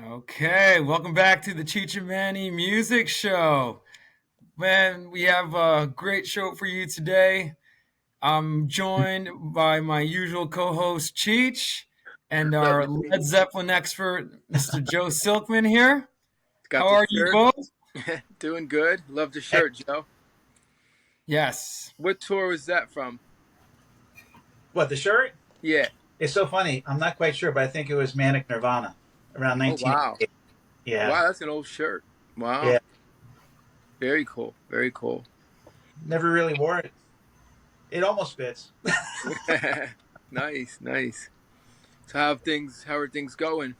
Okay, welcome back to the Cheech and Manny Music Show. Man, we have a great show for you today. I'm joined by my usual co-host Cheech and What's up, our Manny? Led Zeppelin expert, Mr. Joe Silkman here. Got How the are you shirt. both? Doing good. Love the Hey, shirt, Joe. Yes. What tour was that from? what, the shirt? Yeah. It's so funny. I'm not quite sure, but I think it was Manic Nirvana around Oh, wow. 1988. Yeah. Wow, that's an old shirt. Wow. Yeah. Very cool. Very cool. Never really wore it. It almost fits. Nice, nice. So how are things going?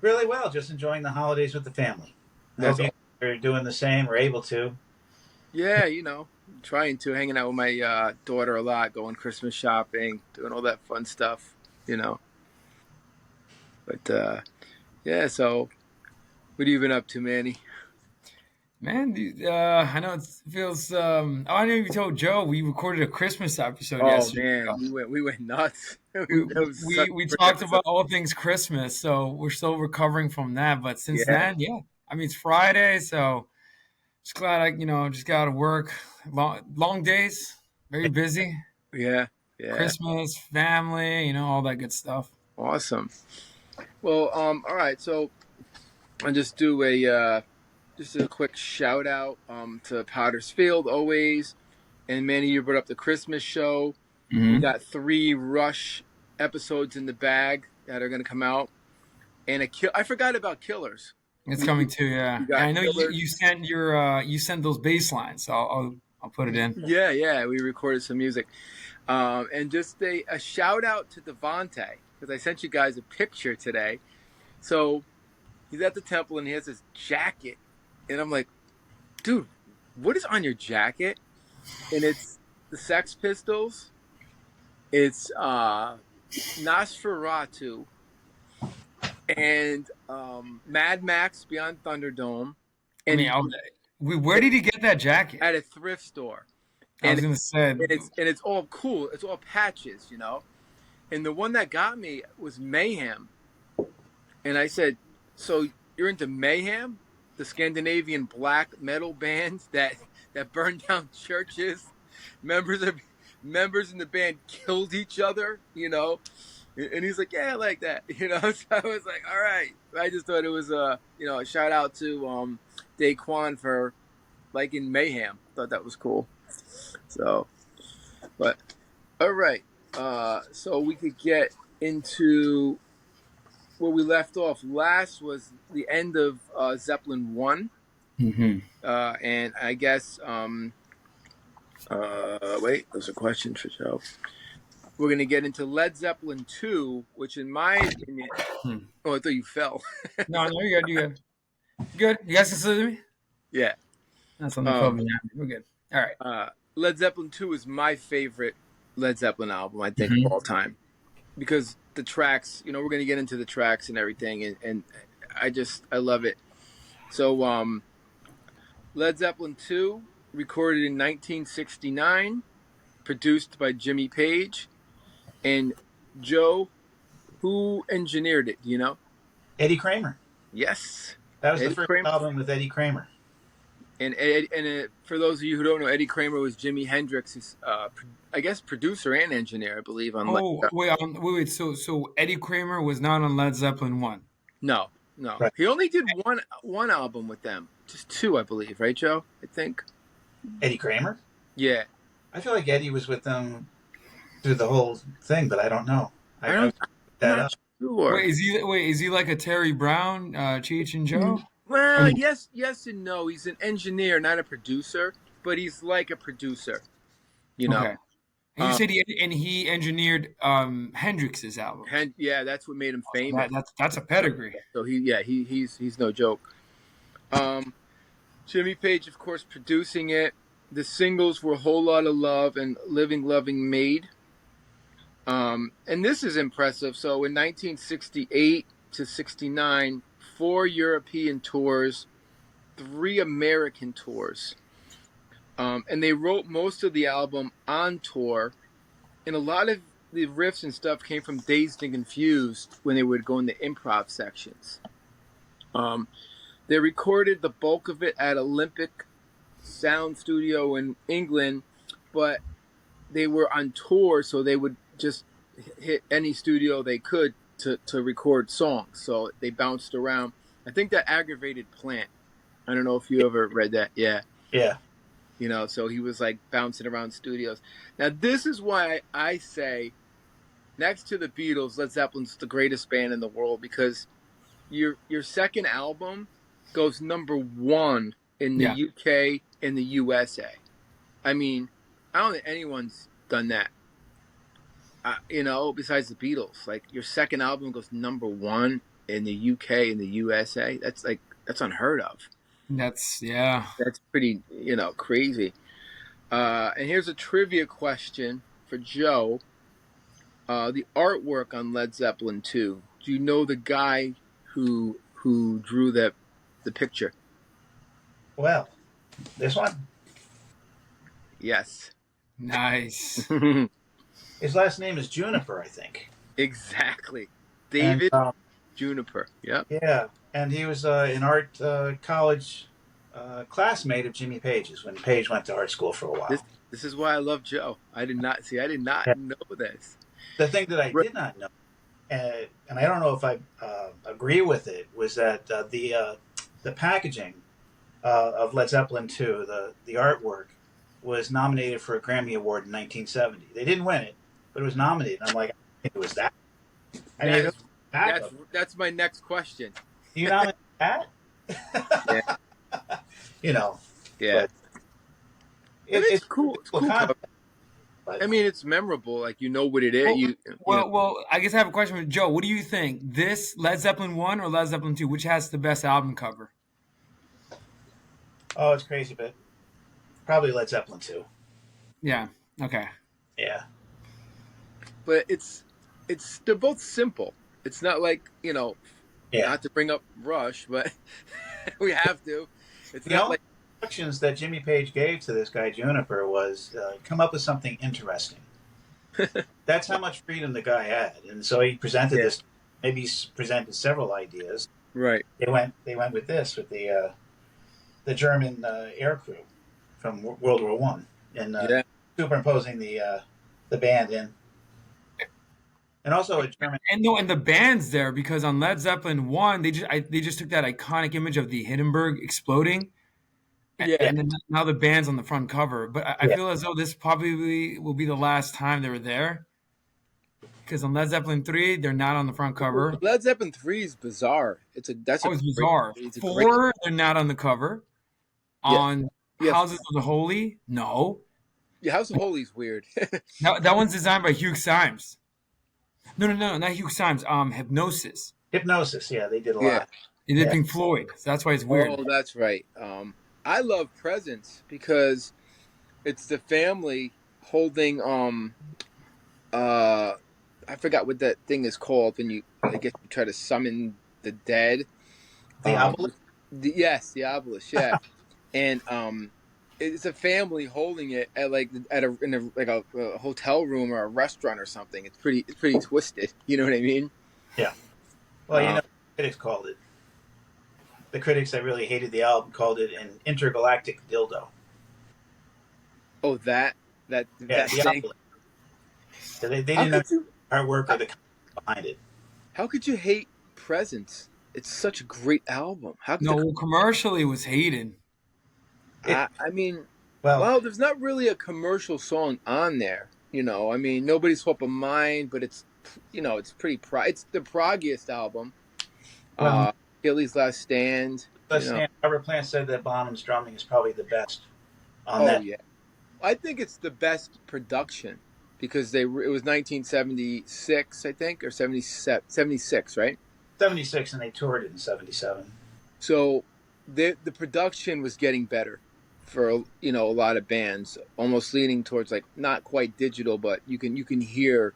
Really well. Just enjoying the holidays with the family. I That's hope you all. are doing the same or able to. Yeah, trying to hanging out with my daughter a lot, going Christmas shopping, doing all that fun stuff, you know. But yeah, so what have you been up to, Manny? Man, I know it feels. I know you told Joe we recorded a Christmas episode Oh yesterday. man, we went nuts. we That was such we a great talked episode. about all things Christmas, so we're still recovering from that. But since Yeah. then, yeah, I mean it's Friday, so just glad I just got to work. Long days, very busy. Yeah, yeah, Christmas, family, all that good stuff. awesome. Well, all right. So I'll just do a quick shout out to Potter's Field always, and Manny, you brought up the Christmas show. We Hmm. got 3 Rush episodes in the bag that are going to come out, and I forgot about Killers. It's We, coming we too, yeah. we And got I know Killers. you sent you sent those bass lines, so I'll put it in. Yeah, yeah. We recorded some music, and just a shout out to Devonte because I sent you guys a picture today. So he's at the temple and he has this jacket, and I'm like, dude, what is on your jacket? And it's the Sex Pistols. It's Nosferatu and Mad Max Beyond Thunderdome, I mean, and where did he get that jacket? at a thrift store. I was And gonna say, it's all cool. It's all patches. And the one that got me was Mayhem. And I said, "So you're into Mayhem, the Scandinavian black metal band that burned down churches? Members of members in the band killed each other. And he's like, "Yeah, I like that." So I was like, "All right." I just thought it was a shout out to Daquan for liking Mayhem. Thought that was cool. So, but all right. So we could get into where we left off last was the end of Zeppelin 1. hmm And I guess, wait, there's a question for Joe. We're going to get into Led Zeppelin II, which in my opinion, oh, I thought you fell. no, you're good. You good? You guys can still hear me? Yeah. That's on the phone behind me. We're good. All right. Led Zeppelin II is my favorite Led Zeppelin album, I think, Mhm. of all time. Because the tracks, we're going to get into the tracks and everything, and I love it. So, Led Zeppelin II, recorded in 1969, produced by Jimmy Page. And Joe, who engineered it? Do you know? Eddie Kramer. Yes, That was the Eddie first Kramer. album with Eddie Kramer. And for those of you who don't know, Eddie Kramer was Jimi Hendrix's, I guess, producer and engineer, I believe. On Oh, wait. So Eddie Kramer was not on Led Zeppelin 1. No, Right. he only did one album with them, just 2, I believe, right, Joe? I think. Eddie Kramer? Yeah, I feel like Eddie was with them through the whole thing, but I don't know. I don't. I I'm that not up. sure. Is he like a Terry Brown, Cheech and Joe? Well, yes and no. He's an engineer, not a producer, but he's like a producer. You know. Okay. And you said he engineered Hendrix's album. Yeah, that's what made him famous. That's a pedigree. So he's no joke. Jimmy Page, of course, producing it. The singles were "Whole Lot of Love" and "Living Loving Maid." And this is impressive. So in 1968 to 69, 4 European tours, 3 American tours. And they wrote most of the album on tour. And a lot of the riffs and stuff came from Dazed and Confused when they would go in the improv sections. Um, they recorded the bulk of it at Olympic Sound Studio in England, but they were on tour, so they would just hit any studio they could to record songs. So they bounced around. I think that aggravated Plant. I don't know if you ever read that. Yeah. Yeah. So he was like bouncing around studios. Now, this is why I say next to the Beatles, Led Zeppelin's the greatest band in the world, because your second album goes #1 in the Yeah. UK and the USA. I mean, I don't think anyone's done that. Besides the Beatles, like your second album goes #1 in the UK and the USA. That's unheard of. Yeah. That's pretty, crazy. And here's a trivia question for Joe. The artwork on Led Zeppelin II. Do you know the guy who drew the picture? Well, this one, Yes. Nice. his last name is Juniper, I think. Exactly. And David Juniper. Yep. yeah, and he was an art college classmate of Jimmy Page's when Page went to art school for a This while. this is why I love Joe. I did not Yeah. know this. The thing that I Right. did not know, and I don't know if I agree with it, was that the packaging of Led Zeppelin II, the artwork, was nominated for a Grammy Award in 1970. They didn't win it, but it was nominated. And I'm like, I think it was that. I mean, That's that's my next question. do you nominate that? Yeah. You know, Yeah. but It's cool. It's cool. concept, Cover. but I mean, it's memorable. Like you know what it is. Well, I guess I have a question for Joe. What do you think? This Led Zeppelin 1 or Led Zeppelin 2? Which has the best album cover? oh, it's crazy, but probably Led Zeppelin II. Yeah. Okay. Yeah, But they're both simple. It's not like yeah. not to bring up Rush, but we have to. It's The not only like instructions that Jimmy Page gave to this guy Juniper was come up with something interesting. That's how much freedom the guy had, and so he presented this. Maybe he presented several ideas. right. They went with this with the German air crew from World War One, and Yeah. superimposing the band in, and also a German. And the band's there because on Led Zeppelin 1, they just took that iconic image of the Hindenburg exploding. Yeah. Yeah, And then now the band's on the front cover. But I yeah. feel as though this probably will be the last time they were there. Because on Led Zeppelin 3, they're not on the front cover. Led Zeppelin 3 is bizarre. It's Bizarre. It's a great. 4, they're not on the cover. Yeah. On Yeah. Houses of the Holy, no. Yeah, House of Holy is weird. That one's designed by Hugh Symes. No, not Hugh Symes. Hypnosis. Hypnosis. Yeah, they did a Yeah. lot. They did Yeah. Pink Floyd. So that's why it's weird. Oh, that's right. I love Presents because it's the family holding I forgot what that thing is called when I guess you try to summon the dead. The obelisk. Yes, the obelisk. Yeah, and it's a family holding it at a hotel room or a restaurant or something. It's pretty twisted. You know what I mean? Yeah. Well, you know, the critics called it. The critics that really hated the album called it an intergalactic dildo. Oh, that Yeah, the thing. obelisk. So they How didn't know could you? the artwork or the concept behind it. How could you hate Presents? It's such a great album. How could No, commercially it was hated. I mean, Well, well, there's not really a commercial song on there. I mean, Nobody's Hope of Mine, but it's it's pretty it's the proggiest album. Well, Achilles' Last Stand. Robert Plant said that Bonham's drumming is probably the best on Oh that. yeah, I think it's the best production because it was 1976, I think, or 76, right? 76, and they toured it in 77. So the production was getting better for a lot of bands, almost leaning towards like not quite digital, but you can hear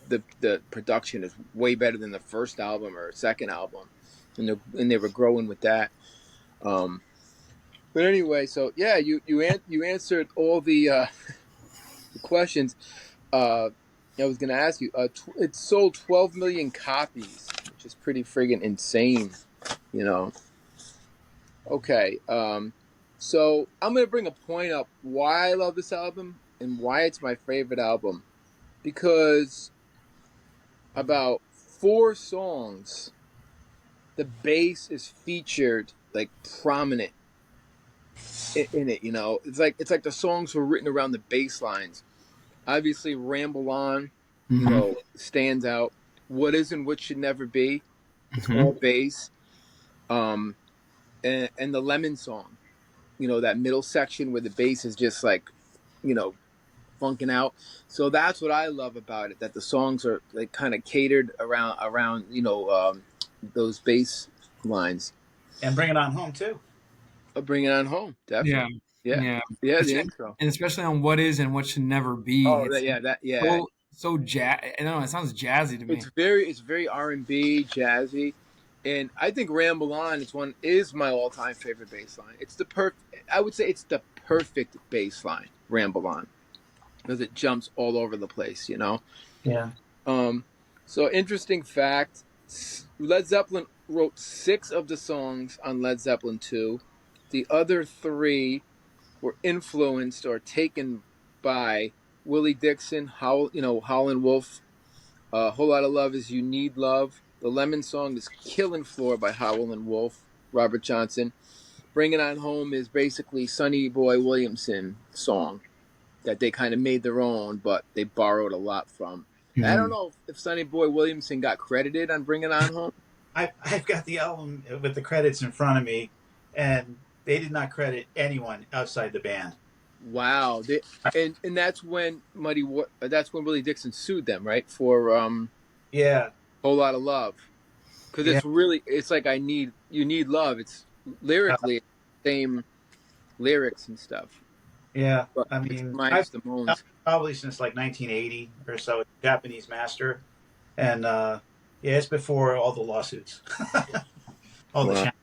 the production is way better than the first album or second album, and they were growing with that. But anyway, so yeah, you answered all the questions. I was going to ask you. It sold 12 million copies, which is pretty friggin' insane. you know. Okay, so I'm gonna bring a point up why I love this album and why it's my favorite album because about four songs the bass is featured like prominent in it. You know, it's like the songs were written around the bass lines. Obviously, Ramble On, Mm-hmm. stands out. What is and what should never be. It's Mm-hmm. all bass. Um, and the Lemon song. That middle section where the bass is just like, you know, funking out. So that's what I love about it. That the songs are like kind of catered around those bass lines. And bring it on home too. Bring it on home, Yeah, definitely. Yeah, yeah, yeah. The Espe- intro. and especially on what is and what should never be. Oh, It's yeah. so jazz. I don't know. It sounds jazzy to me. It's very R&B, jazzy, and I think "Ramble On" is my all-time favorite bass line. I would say it's the perfect bass line, "Ramble On," because it jumps all over the place. Yeah. Um, so interesting fact: Led Zeppelin wrote 6 of the songs on Led Zeppelin II. The other 3 were influenced or taken by Willie Dixon, Howlin' Wolf. A Whole Lot of Love is You Need Love. The Lemon Song is Killin' Floor by Howlin' Wolf, Robert Johnson. Bring It On Home is basically Sonny Boy Williamson song that they kind of made their own, but they borrowed a lot from. And I don't Mhm. know if Sonny Boy Williamson got credited on Bring It On Home. I've got the album with the credits in front of me, and they did not credit anyone outside the band. Wow. And that's when Willie Dixon sued them, right? For Yeah, Whole Lot of Love. Because yeah, it's like you need love. It's lyrically same lyrics and stuff, yeah. but I it's mean, minus the I've moans. probably since like 1980 or so, Japanese master, and yeah, it's before all the lawsuits, all the Wow, challenges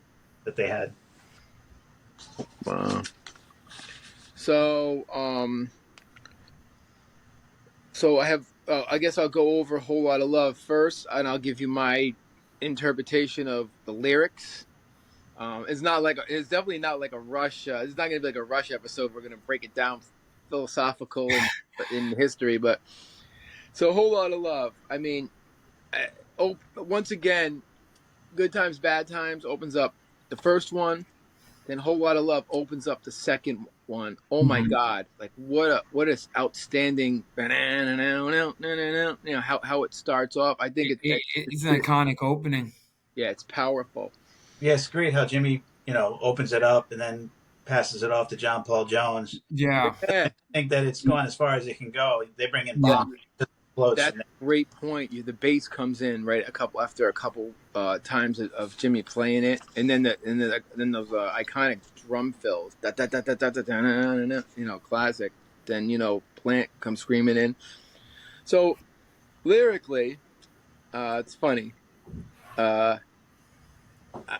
that they had. wow. So, I have. I guess I'll go over a whole lot of love first, and I'll give you my interpretation of the lyrics. It's definitely not like a Rush. It's not gonna be like a Rush episode. We're gonna break it down philosophical and in history, but so a whole lot of love. I mean, once again, Good Times, Bad Times opens up the first one. Then Whole Lot of Love opens up the second one. Oh my Mhm. God! Like what is outstanding? How it starts off. I think It's an iconic opening. yeah, it's powerful. Yeah, it's great how Jimmy, opens it up and then passes it off to John Paul Jones. Yeah, Yeah, I think that it's gone as far as it can go. They bring in yeah, Bob to floats that's from there. a great point. The bass comes in right after a couple times of Jimmy playing it, and then those iconic drum fills. Classic. Then Plant comes screaming in. So lyrically, it's funny. Uh,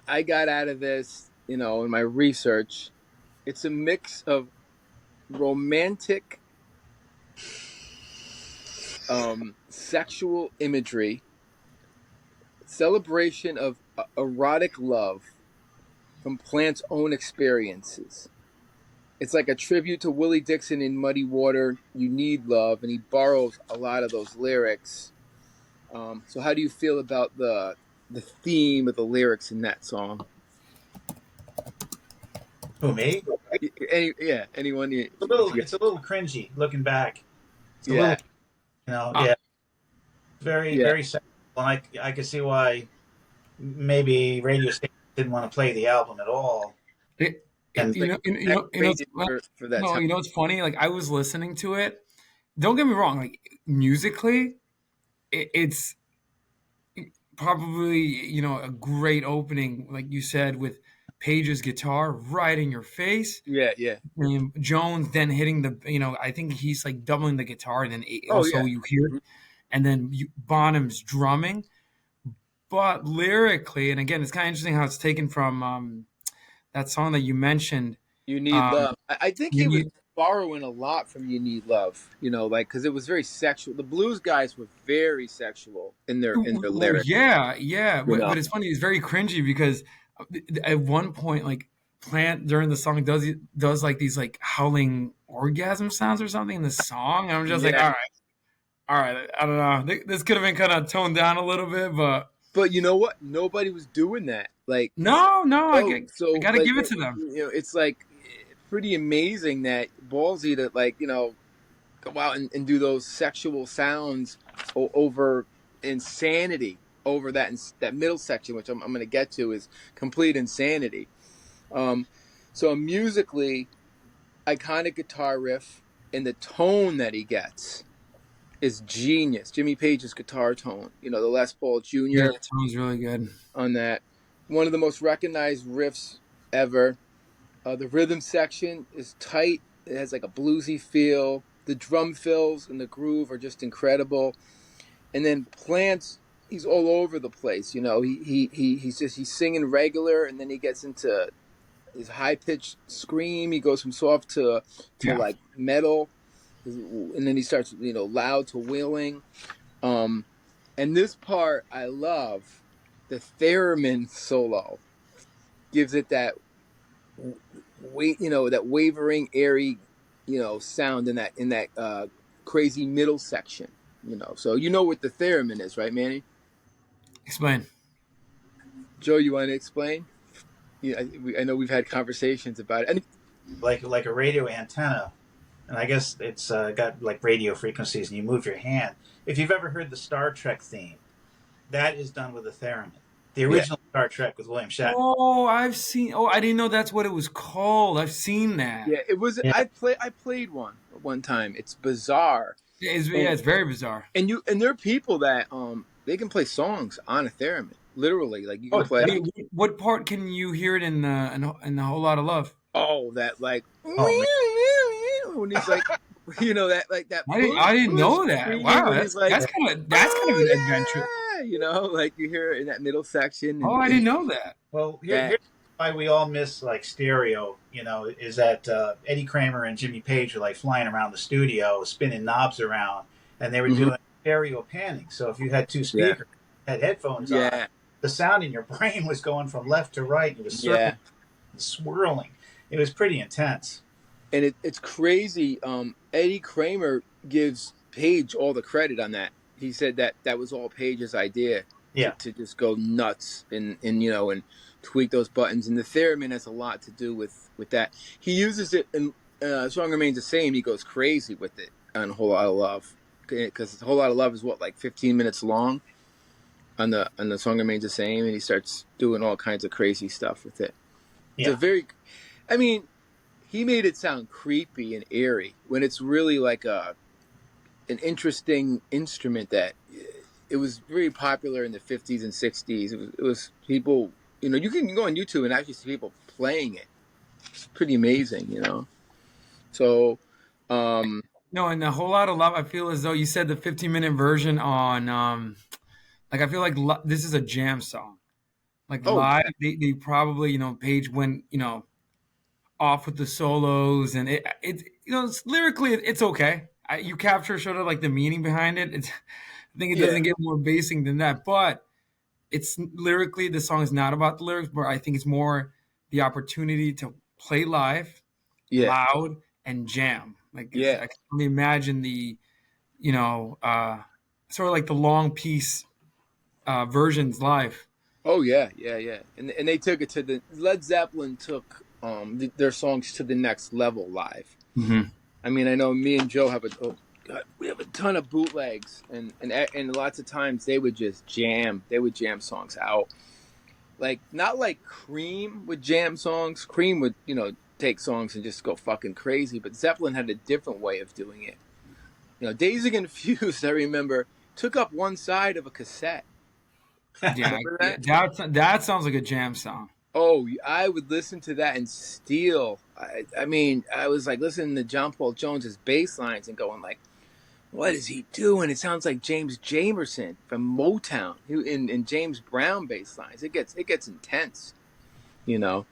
I got out of this, in my research. It's a mix of romantic, sexual imagery, celebration of erotic love from Plant's own experiences. It's like a tribute to Willie Dixon in Muddy Water, You Need Love, and he borrows a lot of those lyrics. So how do you feel about the theme of the lyrics in that song? Who, me? Anyone? It's a little cringy looking back. It's a little, Yeah, uh, yeah, very, yeah. very sexual. And I can see why maybe radio stations didn't want to play the album at all. it, And Like X-rated for that no, time. it's funny. Like I was listening to it. Don't get me wrong. Like musically, it's probably a great opening, like you said, with Page's guitar right in your face. Yeah, yeah. And Jones then hitting I think he's like doubling the guitar, and then Oh also yeah. you hear, Mhm. and then Bonham's drumming. But lyrically, and again, it's kind of interesting how it's taken from that song that you mentioned. You Need Um, Love. I think you he was need, borrowing a lot from You Need Love. Like because it was very sexual. The blues guys were very sexual in their well, lyrics. yeah, yeah, You but know. it's funny. It's very cringy because At one point, like Plant during the song does like these like howling orgasm sounds or something in the song. I'm just like, Yeah. all right. I don't know. This could have been kind of toned down a little bit, but But you know what? Nobody was doing that. Like, no, oh, I so gotta like give it to them. it's like pretty amazing that ballsy to like go out and do those sexual sounds over insanity over that middle section, which I'm going to get to, is complete insanity. Um, so musically, iconic guitar riff and the tone that he gets is genius. Jimmy Page's guitar tone, the Les Paul Yeah, Jr. the tone's really good. on that, one of the most recognized riffs ever. The rhythm section is tight. It has like a bluesy feel. The drum fills and the groove are just incredible. And then Plants, he's all over the place. He's singing regular, and then he gets into his high pitched scream. He goes from soft to Yeah, like metal, and then he starts loud to wailing. Um, and this part I love. The theremin solo gives it that that wavering, airy, sound in that crazy middle section. So you know what the theremin is, right, Manny? explain. Joe, you want to explain? Yeah, I know we've had conversations about it. And like a radio antenna, and I guess it's got like radio frequencies, and you move your hand. If you've ever heard the Star Trek theme, that is done with a theremin. The yeah, original Star Trek with William Shatner. Oh, I've seen. Oh, I didn't know that's what it was called. I've seen that. yeah, it was. Yeah. I played one time. It's bizarre, Yeah, and it's very bizarre. and there are people that they can play songs on a theremin, literally. Like you Oh, can play. definitely. What part can you hear it in the whole lot of love? Oh, that like Oh man. when he's like, that like that. I didn't know that. Screaming Wow, when he's like, that's kind of an oh adventure. yeah, like you hear it in that middle section, Oh, and, I and didn't know that. Well, that here's why we all miss like stereo. Is that Eddie Kramer and Jimmy Page were like flying around the studio, spinning knobs around, and they were Mhm. doing stereo panning. So if you had two yeah, speakers, had headphones on, yeah, the sound in your brain was going from left to right. It was yeah, circling, and swirling. It was pretty intense. and it's crazy. Eddie Kramer gives Page all the credit on that. He said that was all Page's idea Yeah. to just go nuts and tweak those buttons. And the theremin has a lot to do with that. He uses it, and Song Remains the Same. He goes crazy with it on A Whole Lot of Love, because A Whole Lot of Love is what, like 15 minutes long on the Song Remains the Same, and he starts doing all kinds of crazy stuff with it. It's Yeah. I mean, he made it sound creepy and eerie when it's really like an interesting instrument that it was very popular in the 50s and 60s. It was people, you can go on YouTube and actually see people playing it. It's pretty amazing. So, No, and a whole lot of love. I feel as though you said the 15-minute version on like I feel like this is a jam song. Like oh live, yeah, they probably Page went off with the solos, and it's lyrically it's okay. You capture sort of like the meaning behind it. I think it yeah, doesn't get more basic than that, but it's lyrically the song is not about the lyrics, but I think it's more the opportunity to play live, yeah, loud, and jam. Like yeah. I can only imagine the you know sort of like the long piece versions live. Oh yeah, yeah, yeah. And they took it to the Led Zeppelin took their songs to the next level live. Mm-hmm. I mean, I know me and Joe have we have a ton of bootlegs, and lots of times they would just jam. They would jam songs out, like not like Cream would jam songs. Cream would take songs and just go fucking crazy, but Zeppelin had a different way of doing it. Dazed and Confused, I remember, took up one side of a cassette. Yeah, Remember that? that sounds like a jam song. Oh, I would listen to that and steal. I mean, I was like listening to John Paul Jones's bass lines and going like, "What is he doing?" It sounds like James Jamerson from Motown in James Brown bass lines. It gets intense, you know.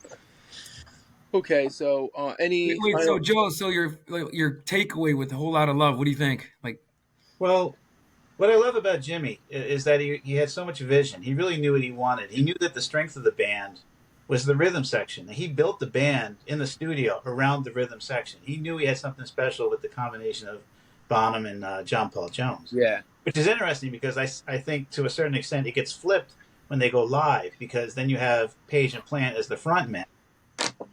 Okay, so any Wait, so final? Joe, so your takeaway with a whole lot of love, what do you think? Like, Well, what I love about Jimmy is that he had so much vision. He really knew what he wanted. He knew that the strength of the band was the rhythm section. He built the band in the studio around the rhythm section. He knew he had something special with the combination of Bonham and John Paul Jones, Yeah. which is interesting because I think to a certain extent it gets flipped when they go live, because then you have Page and Plant as the front man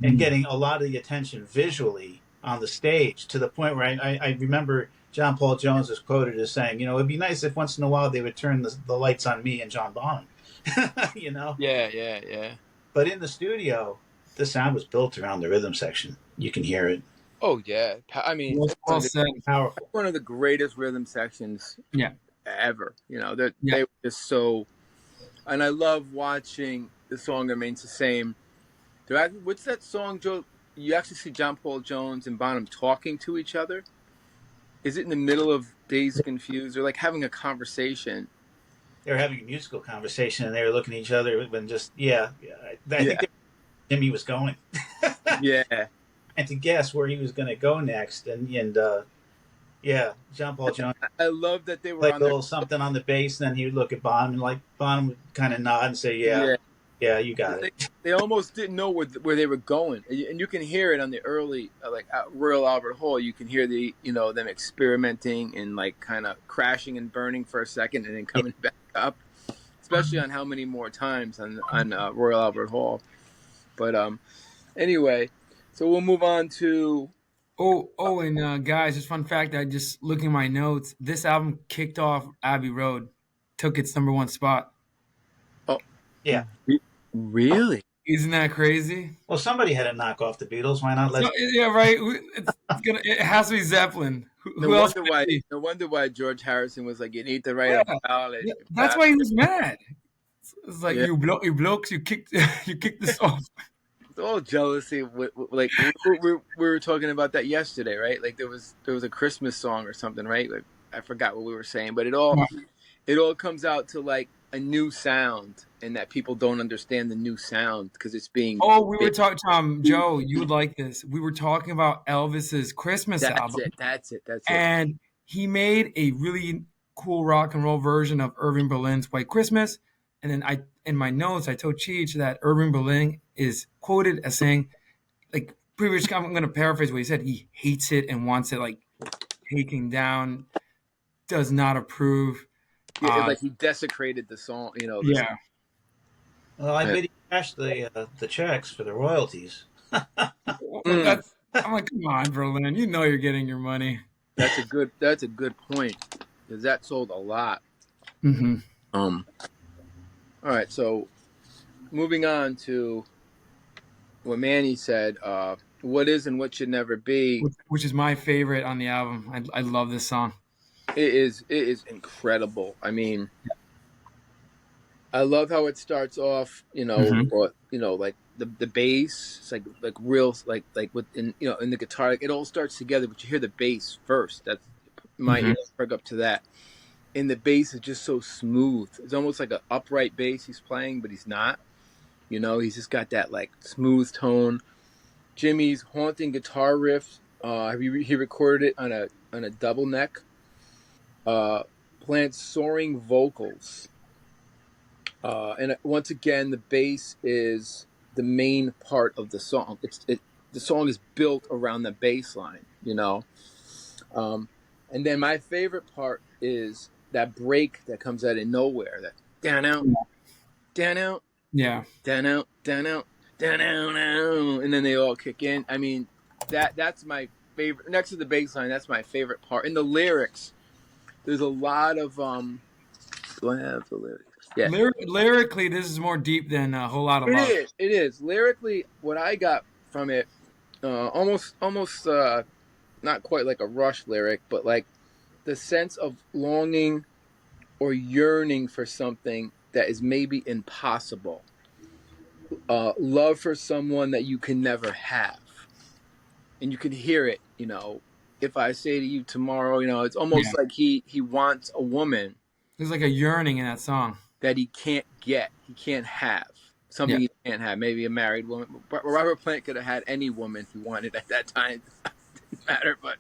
and getting a lot of the attention visually on the stage, to the point where I remember John Paul Jones is quoted as saying, it'd be nice if once in a while they would turn the lights on me and John Bonham, you know? Yeah, yeah, yeah. But in the studio, the sound was built around the rhythm section. You can hear it. Oh yeah. I mean, Well said. Powerful. one of the greatest rhythm sections Yeah. ever. They Yeah. were just so, and I love watching the song Remains the Same. What's that song, Joe? You actually see John Paul Jones and Bonham talking to each other. Is it in the middle of Dazed Confused? They're like having a conversation. They were having a musical conversation and they were looking at each other when I think Jimmy was going. Yeah. And to guess where he was going to go next. And John Paul Jones, I love that they were like on a little something on the bass, and then he would look at Bonham, and like Bonham would kind of nod and say, yeah, you got it. They almost didn't know where they were going, and you can hear it on the early at Royal Albert Hall. You can hear them experimenting and like kind of crashing and burning for a second, and then coming back up. Especially on How Many More Times on Royal Albert Hall. But anyway, so we'll move on to. And guys, just fun fact, I just looking at my notes, this album kicked off Abbey Road, took its number one spot. Oh, yeah. Really? Isn't that crazy? Well, somebody had to knock off the Beatles. Why not? Yeah, right. It has to be Zeppelin. Who else? No wonder why George Harrison was like, you need to write a ballad. Yeah, that's why he was mad. It's like you blokes, you kicked this off. It's all jealousy. Like we were talking about that yesterday, right? Like there was a Christmas song or something, right? Like I forgot what we were saying, but it all comes out to like a new sound, and that people don't understand the new sound because it's being. Oh, we were talking, Joe. You would like this. We were talking about Elvis's Christmas album. That's it. And he made a really cool rock and roll version of Irving Berlin's White Christmas. And then in my notes, I told Cheech that Irving Berlin is quoted as saying, like, I'm going to paraphrase what he said. He hates it and wants it like taken down, does not approve. Yeah, like he desecrated the song, Yeah. Well, I bet he cashed the checks for the royalties. I'm like, come on, Berlin. You know you're getting your money. That's a good point, because that sold a lot. Mm-hmm. All right, so moving on to what Manny said, what is and what should never be, which is my favorite on the album. I love this song. It is incredible. I mean, I love how it starts off, or like the bass. It's like real, like with in the guitar, like it all starts together, but you hear the bass first. That's my ears perk up to that. And the bass is just so smooth. It's almost like an upright bass he's playing, but he's not. He's just got that like smooth tone. Jimmy's haunting guitar riff. He recorded it on a double neck. Plant's soaring vocals. And once again, the bass is the main part of the song. The song is built around the bass line, and then my favorite part is that break that comes out of nowhere. That down out, yeah, down out, and then they all kick in. I mean, that's my favorite. Next to the bass line, that's my favorite part. In the lyrics, there's a lot of Do I have the lyrics? Yeah. Lyrically, this is more deep than a whole lot of love. It is. Lyrically, what I got from it, almost not quite like a Rush lyric, but like the sense of longing or yearning for something that is maybe impossible. Love for someone that you can never have. And you can hear it, if I say to you tomorrow, it's almost like he wants a woman. There's like a yearning in that song that he can't get, he can't have. Something he can't have. Maybe a married woman. But Robert Plant could have had any woman he wanted at that time. It didn't matter. But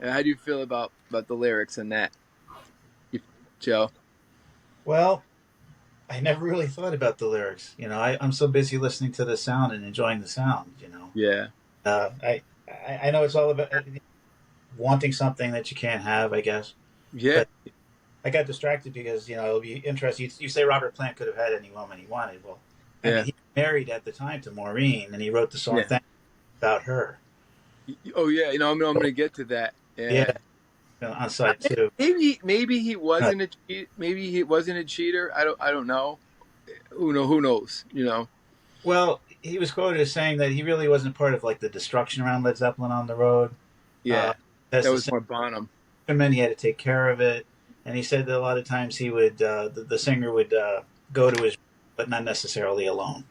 how do you feel about the lyrics and that, Joe? Well, I never really thought about the lyrics. I'm so busy listening to the sound and enjoying the sound. Yeah. I know it's all about wanting something that you can't have, I guess. Yeah. But I got distracted because it'll be interesting. You say Robert Plant could have had any woman he wanted. Well, I mean, Yeah. he was married at the time to Maureen, and he wrote the song Yeah. "Thank You" about her. Oh yeah. I'm gonna get to that. Yeah, Yeah. on side two. Maybe he wasn't a maybe he wasn't a cheater. I don't know. Who knows? Well, he was quoted as saying that he really wasn't part of like the destruction around Led Zeppelin on the road. Uh, Yeah. that's That the was more Bonham. instrument; he had to take care of it, and he said that a lot of times he would the singer would go to his, but not necessarily alone.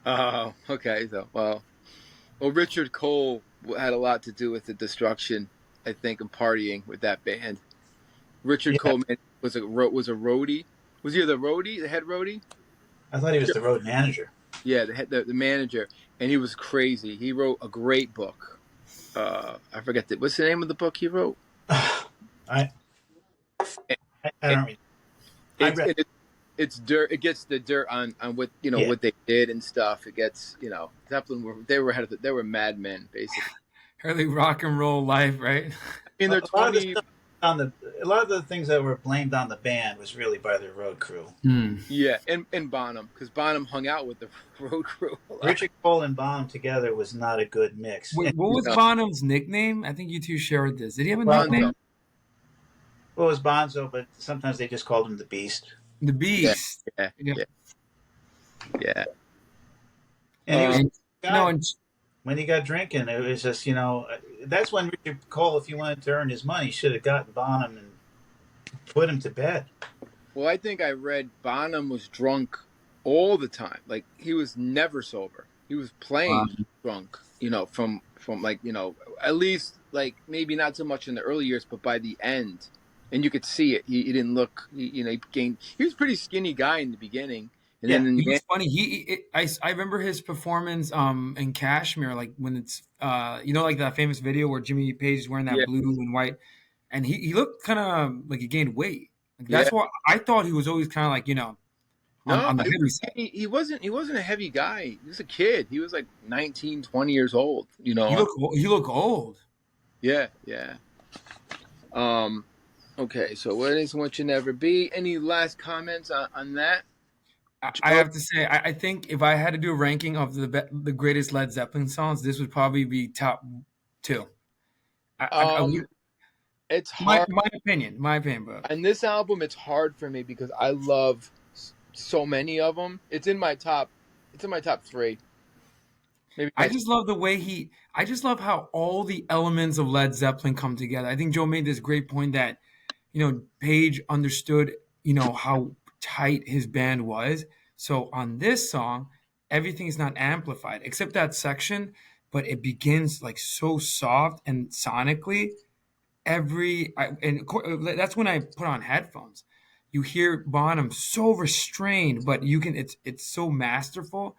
Oh, okay. So well, Richard Cole had a lot to do with the destruction, I think, and partying with that band. Richard Yeah, Coleman was a roadie. Was he the roadie, the head roadie? I thought he was Sure. the road manager. Yeah, the manager, and he was crazy. He wrote a great book. I forget what's the name of the book he wrote. I And, I don't mean I it's read. it's dirt. It gets the dirt on what Yeah, what they did and stuff. It gets Zeppelin they were madmen basically. Early rock and roll life, right? I mean a they're lot of the 20. stuff on the a lot of the things that were blamed on the band was really by the road crew. Hmm. Yeah, and Bonham, because Bonham hung out with the road crew a lot. Richard Cole and Bonham together was not a good mix. Wait, And what You was know, Bonham's nickname? I think you two shared this. Did he have a Bonzo. nickname? well, it was Bonzo, but sometimes they just called him the Beast. The Yeah, Beast. yeah, Yeah. yeah, yeah. And he was Um, And a no, guy and when he got drinking. It was just that's when Richard Cole, if he wanted to earn his money, should have gotten Bonham and put him to bed. well, I think I read Bonham was drunk all the time. Like he was never sober. He was wow. playing drunk. From like at least like maybe not so much in the early years, but by the end, and you could see it. He didn't look. He gained. He was a pretty skinny guy in the beginning, and Yeah, then in It the was end, funny. I remember his performance in Kashmir, like when it's like that famous video where Jimmy Page is wearing that yeah, blue and white, and he looked kind of like he gained weight. Like yeah. that's why I thought he was always kind of like No, on the heavy side. he wasn't a heavy guy. He was a kid. He was like 19, 20 years old. He looked old. Yeah, yeah. Um, okay, so what is what you never be? Any last comments on that, I Joe? have to say, I think if I had to do a ranking of the greatest Led Zeppelin songs, this would probably be top two. I Um, would, it's hard my opinion, but on this album. It's hard for me because I love so many of them. It's in my top. It's in my top three. Maybe I my. just love the way I just love how all the elements of Led Zeppelin come together. I think Joe made this great point that, Page understood, how tight his band was. So on this song, everything is not amplified except that section, but it begins like so soft and sonically. That's when I put on headphones. You hear Bonham so restrained, but it's so masterful.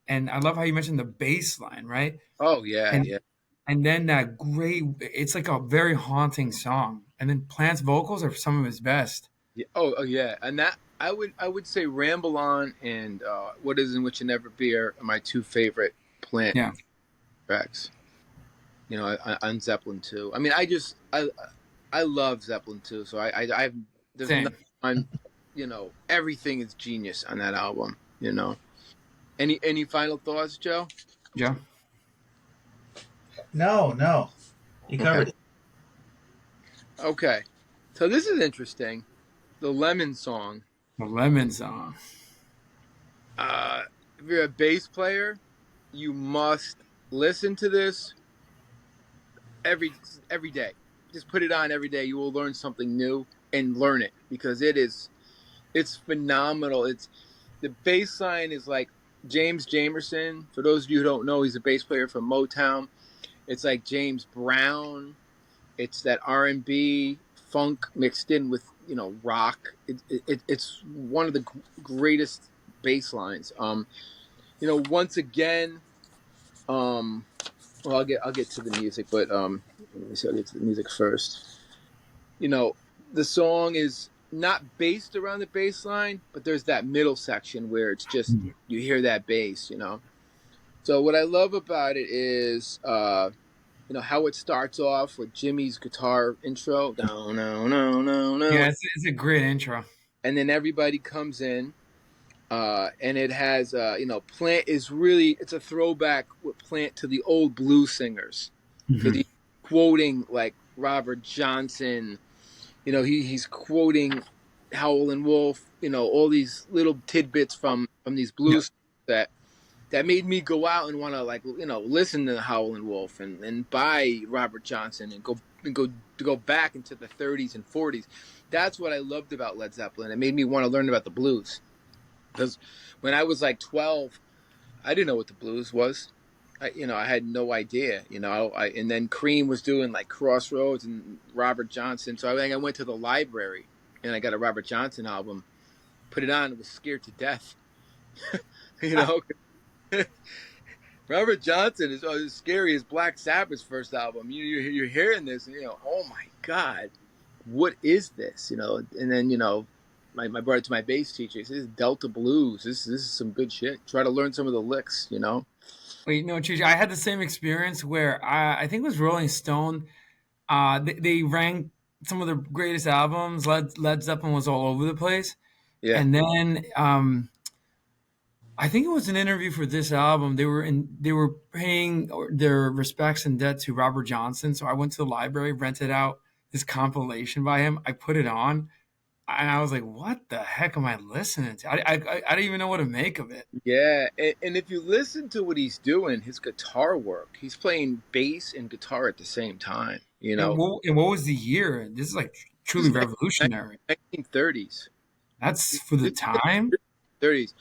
And I love how you mentioned the bass line, right? Oh yeah, And yeah, and then that great, it's like a very haunting song. And then Plant's vocals are some of his best. yeah. Oh yeah, and that I would say Ramble On and What Is and What You Never Be are my two favorite Plant Yeah, tracks. On Zeppelin II. I mean, I love Zeppelin II. So I there's nothing same. on, everything is genius on that album. Any final thoughts, Joe? Joe, no, no, you Okay, covered it. okay. So this is interesting. The Lemon song. the Lemon song. If you're a bass player, you must listen to this every day. Just put it on every day. You will learn something new and learn it because it's phenomenal. It's the bass line is like James Jamerson. For those of you who don't know, he's a bass player from Motown. It's like James Brown. It's that R&B funk mixed in with rock. It's one of the greatest bass lines. Once again, well, I'll get to the music, but let me see. I'll get to the music first. The song is not based around the bass line, but there's that middle section where it's just Mhm. you hear that bass, you know. So what I love about it is how it starts off with Jimmy's guitar intro, no, no, no, no, no, Yeah, it's a great intro. and then everybody comes in, and it has Plant is really it's a throwback with Plant to the old blues singers because Hmm. he's quoting like Robert Johnson. He's quoting Howlin' Wolf. All these little tidbits from these Yeah. blues that made me go out and want to listen to Howlin' Wolf and buy Robert Johnson and go back into the 30s and 40s. That's what I loved about Led Zeppelin. It made me want to learn about the blues because when I was like 12, I didn't know what the blues was. I had no idea. And then Cream was doing like Crossroads and Robert Johnson. So I went to the library and I got a Robert Johnson album, put it on, and was scared to death. you know, Robert Johnson is as scary as Black Sabbath's first album. You're hearing this, and oh my God, what is this? And then I brought it to my bass teacher. He says Delta Blues. This is some good shit. Try to learn some of the licks. Wait, no, Chichi, I had the same experience where I think it was Rolling Stone. They ranked some of the greatest albums. Led Zeppelin was all over the place, Yeah, and then I think it was an interview for this album. They were paying their respects and debt to Robert Johnson. So I went to the library, rented out this compilation by him. I put it on, and I was like, "What the heck am I listening to?" I don't even know what to make of it. yeah. And if you listen to what he's doing, his guitar work, he's playing bass and guitar at the same time. And what was the year? This is like This truly is revolutionary. 1930s. That's for the This time. is 30s.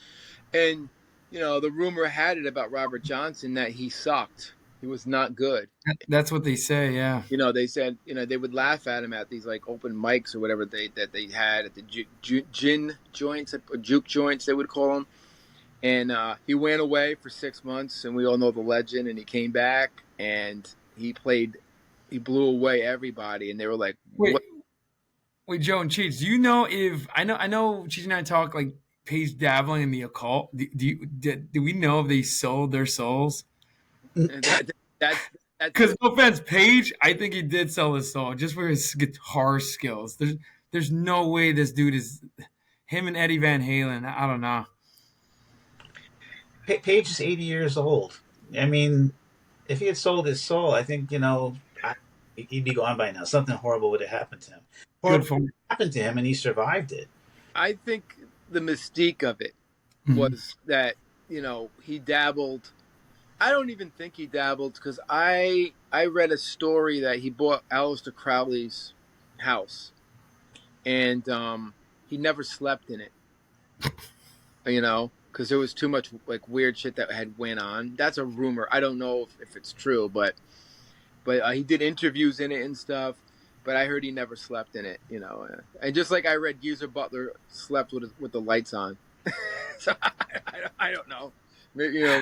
And the rumor had it about Robert Johnson that he sucked. He was not good. That's what they say. Yeah. They said they would laugh at him at these like open mics or whatever they had at the gin joints or juke joints they would call them. And he went away for 6 months, and we all know the legend. And he came back and he blew away everybody, and they were like, Wait, "What?" wait, Joe and Cheech. Do you know if I know Cheech and I talk like Paige dabbling in the occult. Do we know if they sold their souls? And that's Because no offense, Paige, I think he did sell his soul just for his guitar skills. There's no way this dude is him and Eddie Van Halen. I don't know. Page is 80 years old. I mean, if he had sold his soul, I think he'd be gone by now. Something horrible would have happened to him. Good Horrible for him. happened to him, and he survived it. I think the mystique of it Mhm. was that he dabbled. I don't even think he dabbled because I read a story that he bought Aleister Crowley's house and he never slept in it. Because there was too much like weird shit that had went on. That's a rumor. I don't know if it's true, but he did interviews in it and stuff. But I heard he never slept in it. And just like I read, Geezer Butler slept with the lights on. So I don't know. Maybe I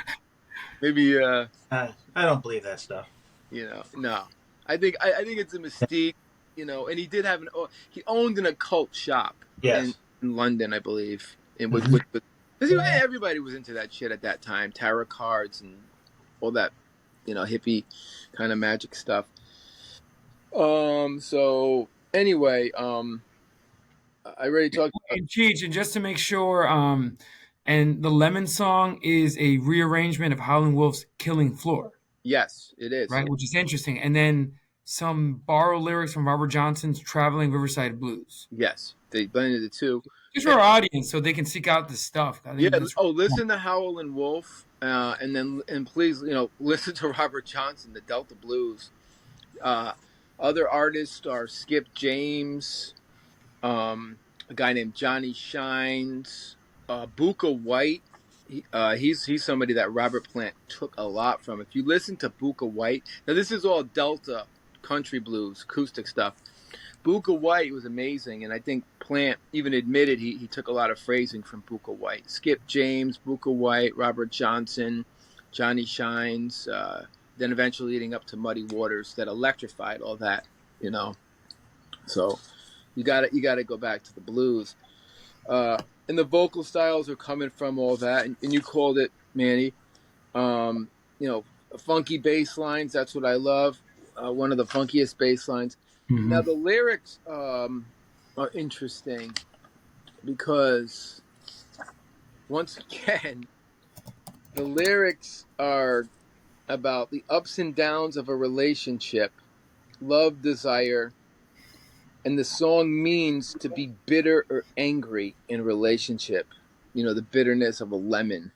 don't believe that stuff. no. I think it's a mystique. And he did have he owned an occult shop in, Yes. in London, I believe. And Mhm. everybody was into that shit at that time, tarot cards and all that, hippie kind of magic stuff. So anyway, I already talked about. And Cheech, and just to make sure, and the Lemon song is a rearrangement of Howlin' Wolf's "Killing Floor," Yes, it is. right? Which is interesting. And then some borrowed lyrics from Robert Johnson's "Traveling Riverside Blues." Yes, they blended the two. Just for our audience, so they can seek out this stuff. I Yeah. think that's Oh, listen to Howlin' Wolf, and please, listen to Robert Johnson, the Delta Blues. Uh, Other artists are Skip James, a guy named Johnny Shines, Buka White. He's somebody that Robert Plant took a lot from. If you listen to Buka White, now this is all Delta country blues, acoustic stuff. Buka White was amazing, and I think Plant even admitted he took a lot of phrasing from Buka White. Skip James, Buka White, Robert Johnson, Johnny Shines, then eventually leading up to Muddy Waters that electrified all that. So You gotta go back to the blues. And the vocal styles are coming from all that, and you called it, Manny. Um, you know, funky bass lines. That's what I love. One of the funkiest bass lines. Now Hmm. the lyrics are interesting because once again, the lyrics are about the ups and downs of a relationship, love, desire, and the song means to be bitter or angry in a relationship. You know, the bitterness of a lemon,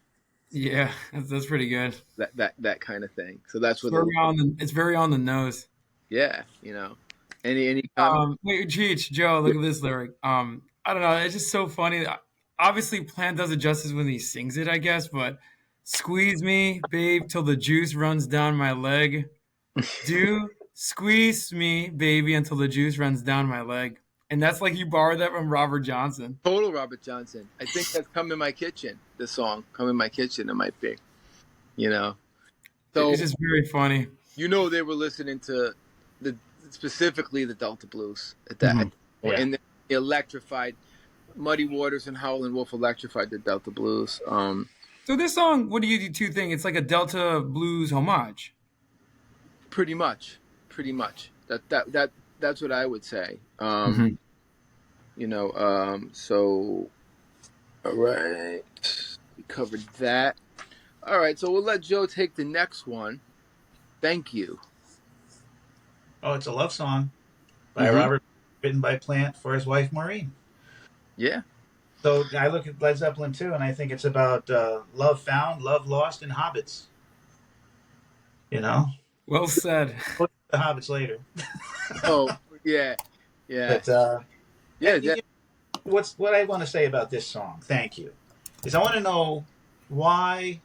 Yeah, that's pretty good. that kind of thing. So that's It's where very the on the it's very on the nose. yeah, you know. Any comment? Wait, Cheech, Joe, look at this lyric. I don't know, it's just so funny. Obviously, Plant does it justice when he sings it, I guess, but squeeze me, babe, till the juice runs down my leg. Do squeeze me, baby, until the juice runs down my leg. And that's like you borrowed that from Robert Johnson. Total Robert Johnson. I think that's "Come in My Kitchen." The song "Come in My Kitchen." It might be. You know. It's So just very funny. they were listening to the specifically the Delta Blues at Mhm. that point, Yeah. and they electrified Muddy Waters and Howlin' Wolf electrified the Delta Blues. So this song, what do you two think? It's like a Delta blues homage. Pretty much, pretty much. That's what I would say. Hmm. So all right, we covered that. All right, so we'll let Joe take the next one. Thank you. Oh, it's a love song by Mm-hmm. Robert, written by Plant for his wife Maureen. Yeah. So I look at Led Zeppelin II, and I think it's about love found, love lost, and hobbits. You know, Well said. we'll get to the hobbits later. Oh, yeah, yeah, But yeah. you what I want to say about this song? Thank you. Is I want to know why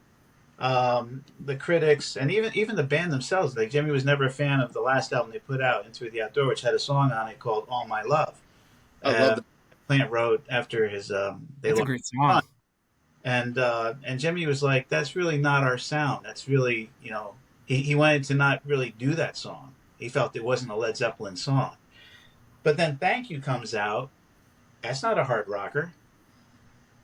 the critics and even the band themselves, like Jimmy was never a fan of the last album they put out, Into the Outdoor, which had a song on it called "All My Love." I love that. Plant wrote after his they That's a lost great his song. son, and Jimmy was like, "That's really not our sound. That's really he wanted to not really do that song. He felt it wasn't a Led Zeppelin song. But then Thank You comes out. That's not a hard rocker.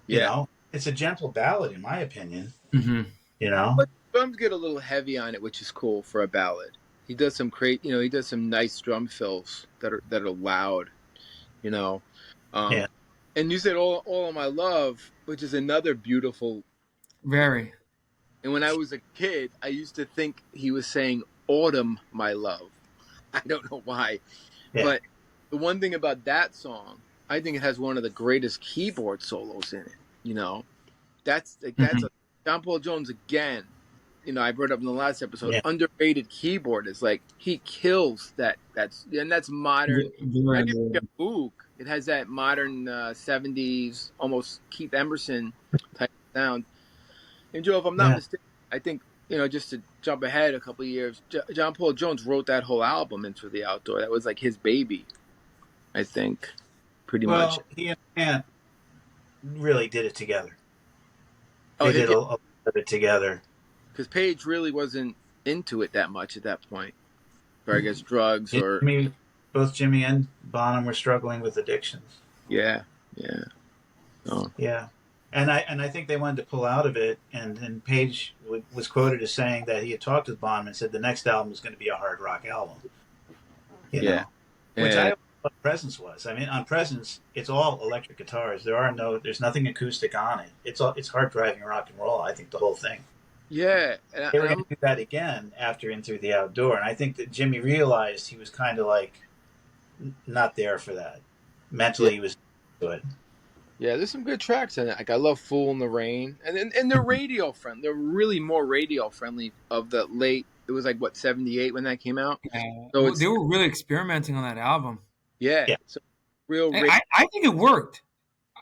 You Yeah. know, it's a gentle ballad in my opinion. Hmm. You know, But drums get a little heavy on it, which is cool for a ballad. He does some he does some nice drum fills that are loud, you know. yeah, Um, and you said all of my love, which is another beautiful. Very. And when I was a kid, I used to think he was saying autumn, my love. I don't know why, yeah, but the one thing about that song, I think it has one of the greatest keyboard solos in it. You know, that's Hmm. a John Paul Jones again. I brought up in the last episode, yeah, underrated keyboard is like he kills that. That's modern. Very Not even a underrated. boog. It has that modern '70s, almost Keith Emerson type sound. And Joe, if I'm not yeah. mistaken, I think just to jump ahead a couple of years, John Paul Jones wrote that whole album Into the Outdoor. That was like his baby, I think, pretty much. Well, he and Ant really did it together. Oh, They did yeah, a lot of it together. because Page really wasn't into it that much at that point, or I guess drugs And or both Jimmy and Bonham were struggling with addictions. yeah, yeah. Oh, Yeah, and I think they wanted to pull out of it. And Page was quoted as saying that he had talked with Bonham and said the next album was going to be a hard rock album. You yeah, know, which and I thought Presence was. I mean, on Presence, it's all electric guitars. There's nothing acoustic on it. It's hard driving rock and roll. I think the whole thing. yeah, and, I, They were and going I'm to do that again after In Through the Outdoor, and I think that Jimmy realized he was kind of like not there for that. yeah, Mentally, he was good. yeah. There's some good tracks in it. Like I love "Fool in the Rain," and they're radio friendly. They're really more radio friendly of the late. It was like what '78 when that came out. Yeah. So Well, they it's were really experimenting on that album. yeah, Yeah. so real I, radio. I think it worked.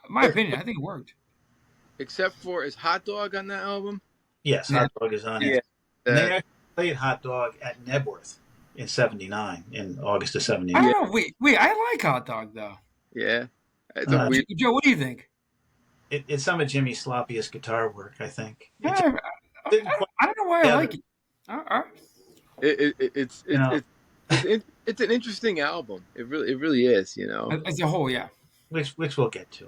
My opinion, I think it worked. Except for is Hot Dog on that album? Yes, Yeah. Hot Dog is on Yeah, it. And they uh, actually played Hot Dog at Nebworth in '79, in August of I '79. yeah, don't know. Wait. I like Hot Dog though. yeah. It's a weird. Joe, what do you think? It's some of Jimmy's sloppiest guitar work, I think. It just I, didn't quite I don't know why I together. like it. All right. It, it, it's You it, know, it. It's an interesting album. It really is. As a whole, yeah. which we'll get to.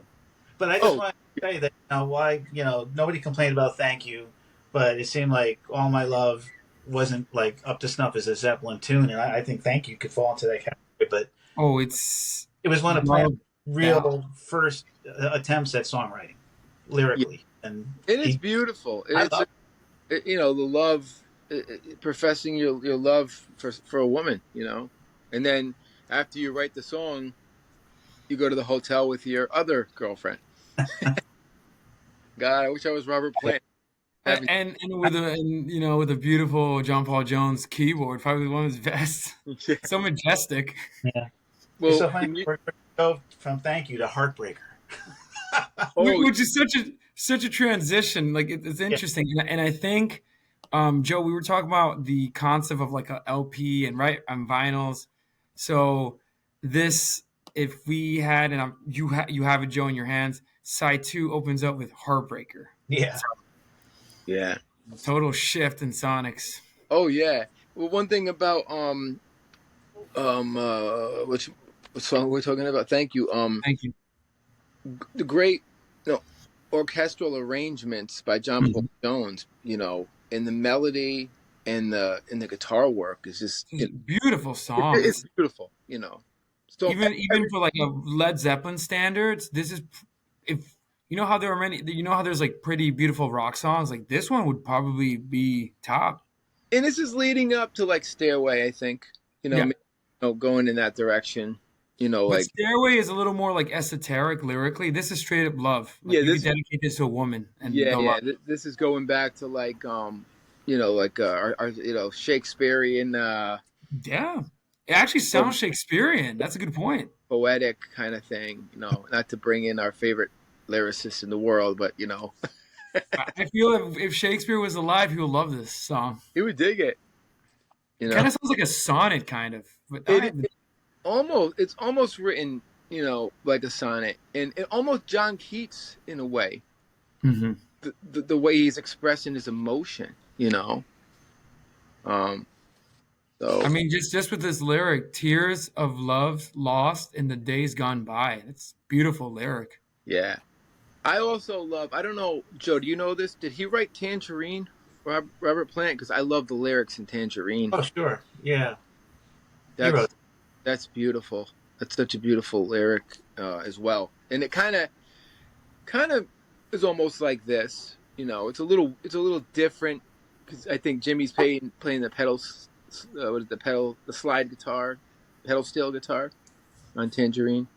But I just Oh want to tell you that why nobody complained about Thank You, but it seemed like All My Love wasn't like up to snuff as a Zeppelin tune, and I think Thank You could fall into that category. But Oh, it's it was one of Plant's love ballad. real first attempts at songwriting yeah, lyrically, and and it's beautiful. I love. The love, professing your love for a woman. And then after you write the song, you go to the hotel with your other girlfriend. God, I wish I was Robert Plant. Having, And with a beautiful John Paul Jones keyboard, probably one of his best. So majestic. Yeah, it's well, so funny. We're going to go from Thank You to Heartbreaker. oh Which is such a transition. Like it's Yeah, interesting, and I think, Joe, we were talking about the concept of like a LP and right on vinyls. So this, if we had, and you have it, Joe, in your hands. Side two opens up with Heartbreaker. yeah, yeah, Total shift in sonics. oh yeah. Well, one thing about which what song we're talking about? Thank you. Thank you. The great orchestral arrangements by John Paul Mhm. Jones, and the melody and the guitar work is just Beautiful it's songs. beautiful. So Even for like a Led Zeppelin standards, this is if how there are many. How there's like pretty beautiful rock songs. Like this one would probably be top. and this is leading up to like Stairway, I think. Yeah. Going in that direction. But Like Stairway is a little more like esoteric lyrically. This is straight up love. Like yeah, you could this dedicate this to a woman and yeah they'll yeah love it. this is going back to like like our Shakespearean Yeah. It actually sounds Shakespearean. That's a good point. poetic kind of thing. Not to bring in our favorite lyricist in the world, but I feel if Shakespeare was alive, he would love this song. he would dig it. You know, Kind of sounds like a sonnet, kind of. But it it's almost written, like a sonnet, and almost John Keats in a way. Mhm. The way he's expressing his emotion. Um, I so mean, just with this lyric, "Tears of love lost in the days gone by." It's beautiful lyric. yeah, I also love. I don't know, Joe. Do you know this? Did he write Tangerine, Robert Plant? Because I love the lyrics in Tangerine. oh sure, yeah, he That's wrote. that's beautiful. That's such a beautiful lyric as well, and it kind of is almost like this. It's a little different because I think Jimmy's playing the pedals. What is the pedal? The slide guitar, pedal steel guitar on Tangerine.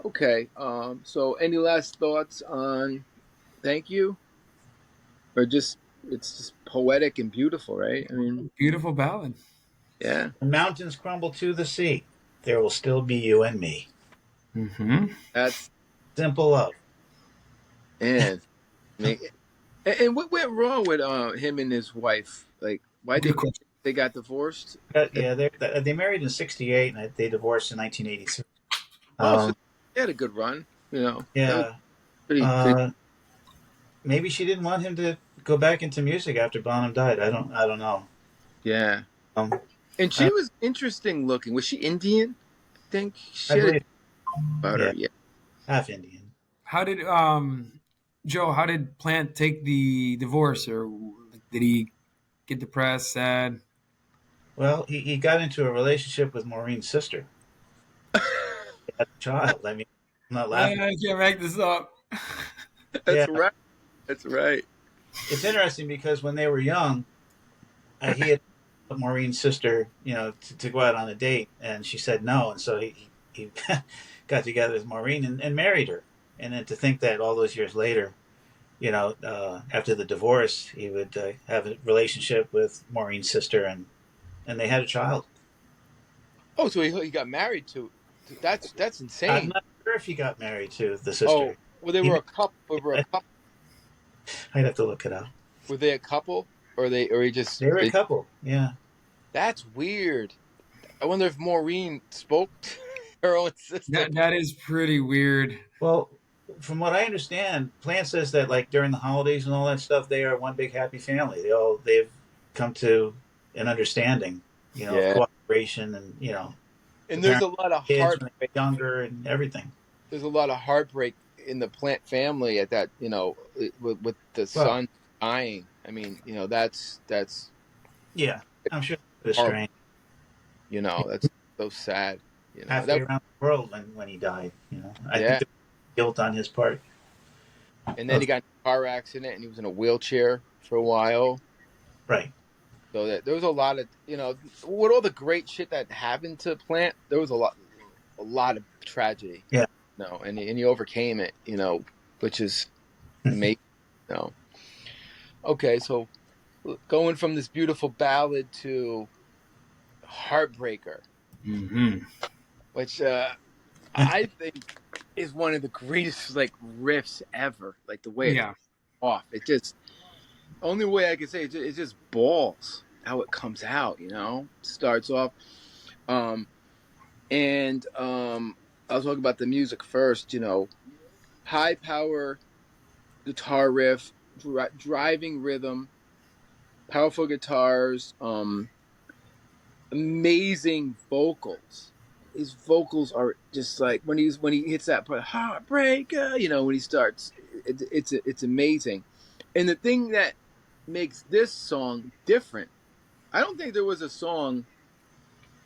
Okay. So, any last thoughts on Thank You, or just it's just poetic and beautiful, right? I mean, Beautiful ballad. yeah. The mountains crumble to the sea. There will still be you and me. Hmm. That's Simple love. and I mean, and what went wrong with him and his wife? Like, why Good did question. they got divorced? Yeah, they married in '68 and they divorced in 1983. Oh, so Um, they had a good run. That was yeah, pretty. uh, maybe she didn't want him to go back into music after Bonham died. I don't know. Yeah. Um, And she I, was interesting looking. Was she Indian? I think I she had believe, about her. yeah, Yeah. half Indian. How did Joe? How did Plant take the divorce, or did he get depressed, sad? Well, he got into a relationship with Maureen's sister. They had a child. I mean, I'm not laughing. I can't make this up. Yeah, That's right. That's right. it's interesting because when they were young, he had Maureen's sister, to go out on a date, and she said no, and so he got together with Maureen and married her. And then to think that all those years later, after the divorce, he would have a relationship with Maureen's sister, and they had a child. Oh, so he got married to. That's I'm insane. not sure if he got married to the Oh, sister. well, they He, were a couple. Were a couple. I'd have to look it up. Were they a couple, or he just? They were a couple. Yeah. That's weird. I wonder if Maureen spoke to her own sister. That is pretty weird. Well, from what I understand, Plant says that like during the holidays and all that stuff, they are one big happy family. They've come to an understanding, Yeah. of separation, and And the there's parents, a lot of kids when heartbreak. they're younger, and everything. There's a lot of heartbreak in the Plant family at that, with the Well, son dying. I mean, that's yeah, I'm sure it was horrible. strange. That's so sad. Halfway That around the world when he died. I think yeah. there was guilt on his part. And then he Of got in a car accident and he was in a wheelchair for a while. right. So that there was a lot of with all the great shit that happened to Plant, there was a lot of tragedy. Yeah. No, and he overcame it. Which is amazing. No, okay, so going from this beautiful ballad to Heartbreaker, Mm-hmm. which I think is one of the greatest like riffs ever. Like the way it's Yeah. off, it just only way I can say it's just balls how it comes out. Starts off, and I'll talk about the music first. High power guitar riff, driving rhythm, powerful guitars, amazing vocals. His vocals are just like when he hits that part, heartbreaker. When he starts, it's amazing. And the thing that makes this song different, I don't think there was a song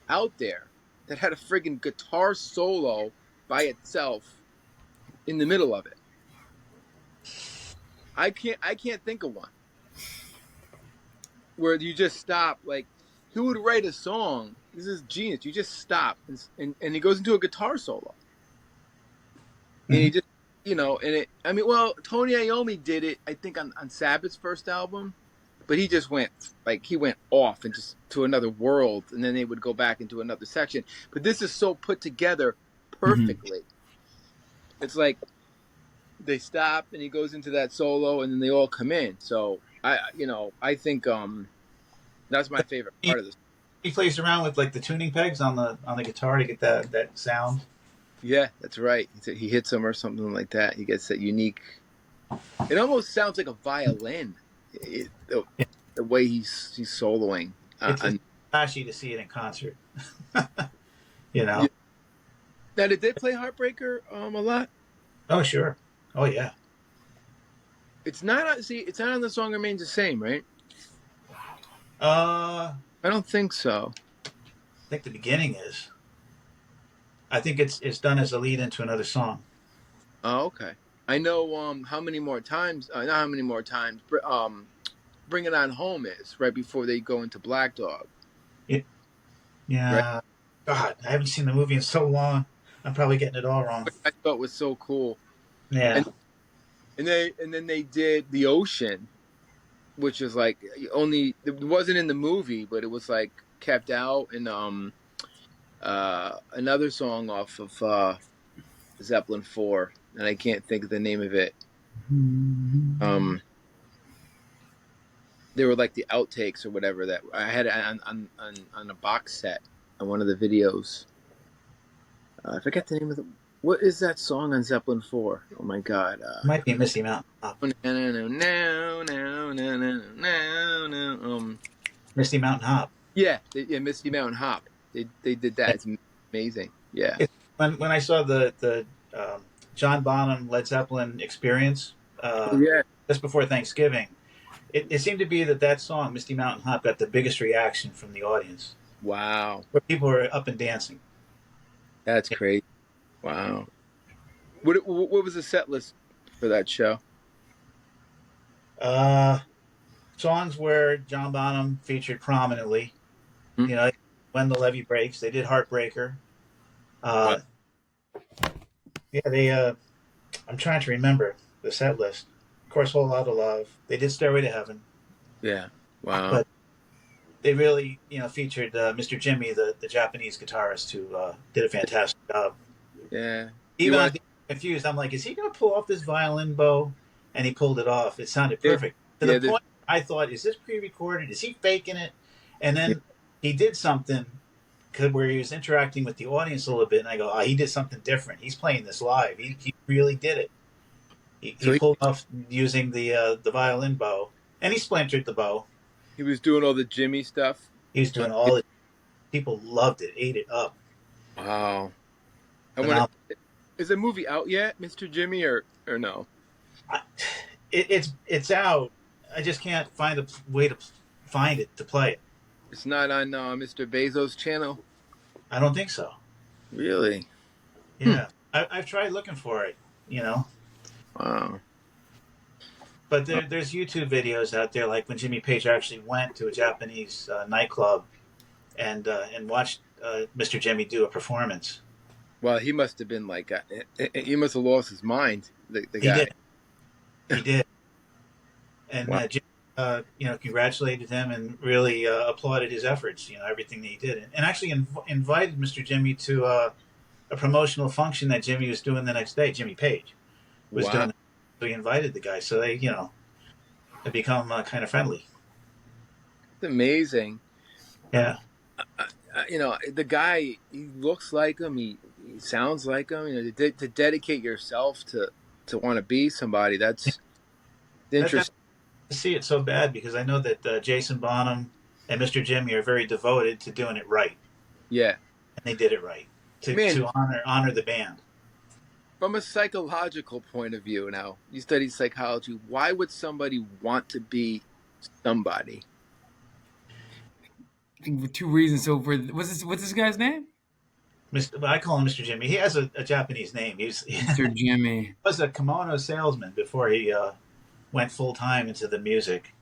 out there that had a friggin' guitar solo by itself in the middle of it. I can't think of one where you just stop. Like, who would write a song? This is genius. You just stop and he goes into a guitar solo. And he Mhm. just, and it, I mean, well, Tony Iommi did it, I think, on Sabbath's first album, but he just went, like, he went off and just to another world, and then they would go back into another section. But this is so put together Mm-hmm. perfectly. It's like they stop and he goes into that solo, and then they all come in. So I think that's my favorite He, part of this. he plays around with like the tuning pegs on the guitar to get that sound. Yeah, that's right. He hits them or something like that. He gets that unique. It almost sounds like a violin. The way he's soloing. It's flashy to see it in concert. Yeah. Now, did they play Heartbreaker a lot? Oh sure. Oh yeah. It's not. It's not on the song "Remains the Same," right? I I don't think so. think the beginning is. I think it's done as a lead into another song. Oh, okay. I know. How many more times? Not how many more times. Bring It On Home is right before they go into Black Dog. It, Right. yeah. God, I haven't seen the movie in so long. I'm probably getting it all wrong. Which I thought was so cool. Yeah. And then they did The Ocean, which is like only it wasn't in the movie, but it was like kept out in another song off of Zeppelin IV, and I can't think of the name of it. They were like the outtakes or whatever that I had on a box set on one of the videos. I forget the name of the. What is that song on Zeppelin IV? Oh my god! Might be Misty Mountain Hop. Misty Mountain Hop. Yeah, Misty Mountain Hop. They did that. It's amazing. Yeah. When I saw the John Bonham Led Zeppelin experience Yeah. just before Thanksgiving, it seemed to be that song Misty Mountain Hop got the biggest reaction from the audience, Wow. where people were up and dancing. That's crazy. Wow. What was the set list for that show? Songs where John Bonham featured prominently. Hmm? When the Levee Breaks. They did Heartbreaker. Wow. Yeah, I'm trying to remember the set list. Of course, Whole Lotta Love. They did Stairway to Heaven. Yeah. Wow. But they really, featured Mr. Jimmy, the Japanese guitarist, who did a fantastic job. Yeah. Even I was confused. I'm like, is he going to pull off this violin bow? And he pulled it off. It sounded perfect. To the point I thought, is this pre-recorded? Is he faking it? And then he did something where he was interacting with the audience a little bit, and I go, oh, he did something different. He's playing this live. He really did it. He pulled off using the violin bow, and he splintered the bow. He was doing all the Jimmy stuff. He was doing all the People loved it, ate it up. Wow. I wonder, Phenomenal. is the movie out yet, Mr. Jimmy, or no? I, it's out. I just can't find a way to find it to play it. It's not on Mr. Bezos' channel? I don't think so. Really? Hmm. Yeah, I've tried looking for it, you know, Wow. but there's YouTube videos out there, like when Jimmy Page actually went to a Japanese nightclub and watched Mr. Jimmy do a performance. Well, he must have been like, he must have lost his mind, the He guy. did. He did. And Wow. Jimmy, congratulated him and really applauded his efforts. You know, everything that he did, and actually invited Mr. Jimmy to a promotional function that Jimmy was doing the next day. Jimmy Page was Wow. doing, so he invited the guy. So they, have become kind of friendly. It's amazing. Yeah, The guy, he looks like him. He sounds like him. To dedicate yourself to want to be somebody, that's that interesting. I see it so bad because I know that Jason Bonham and Mr. Jimmy are very devoted to doing it right, Yeah. and they did it right Man, to honor the band. from a psychological point of view now, you study psychology, why would somebody want to be somebody? I think for two reasons. So for what's this guy's name? I call him Mr. Jimmy. He has a Japanese name. He Mr. Jimmy. was a kimono salesman before he went full time into the music.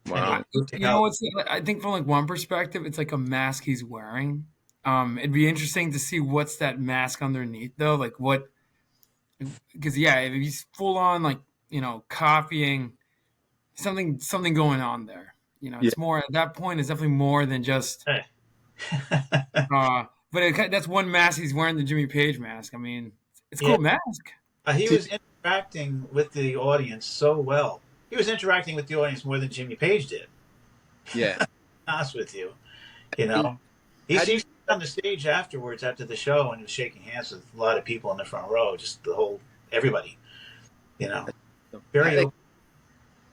And he Wow. moved to You know California. what's? I think from like one perspective, it's like a mask he's wearing. It'd be interesting to see what's that mask underneath though. Like what? Because yeah, if he's full on like copying something going on there. Yeah. It's more at that point. It's definitely more than just. Hey. But that's one mask he's wearing, the Jimmy Page mask. I mean, it's a Yeah, cool mask. he See, was interacting with the audience so well. He was interacting with the audience more than Jimmy Page did. yeah. To be honest with you, And he how do you stood on the stage afterwards after the show and was shaking hands with a lot of people in the front row, just the whole everybody. You know, very how,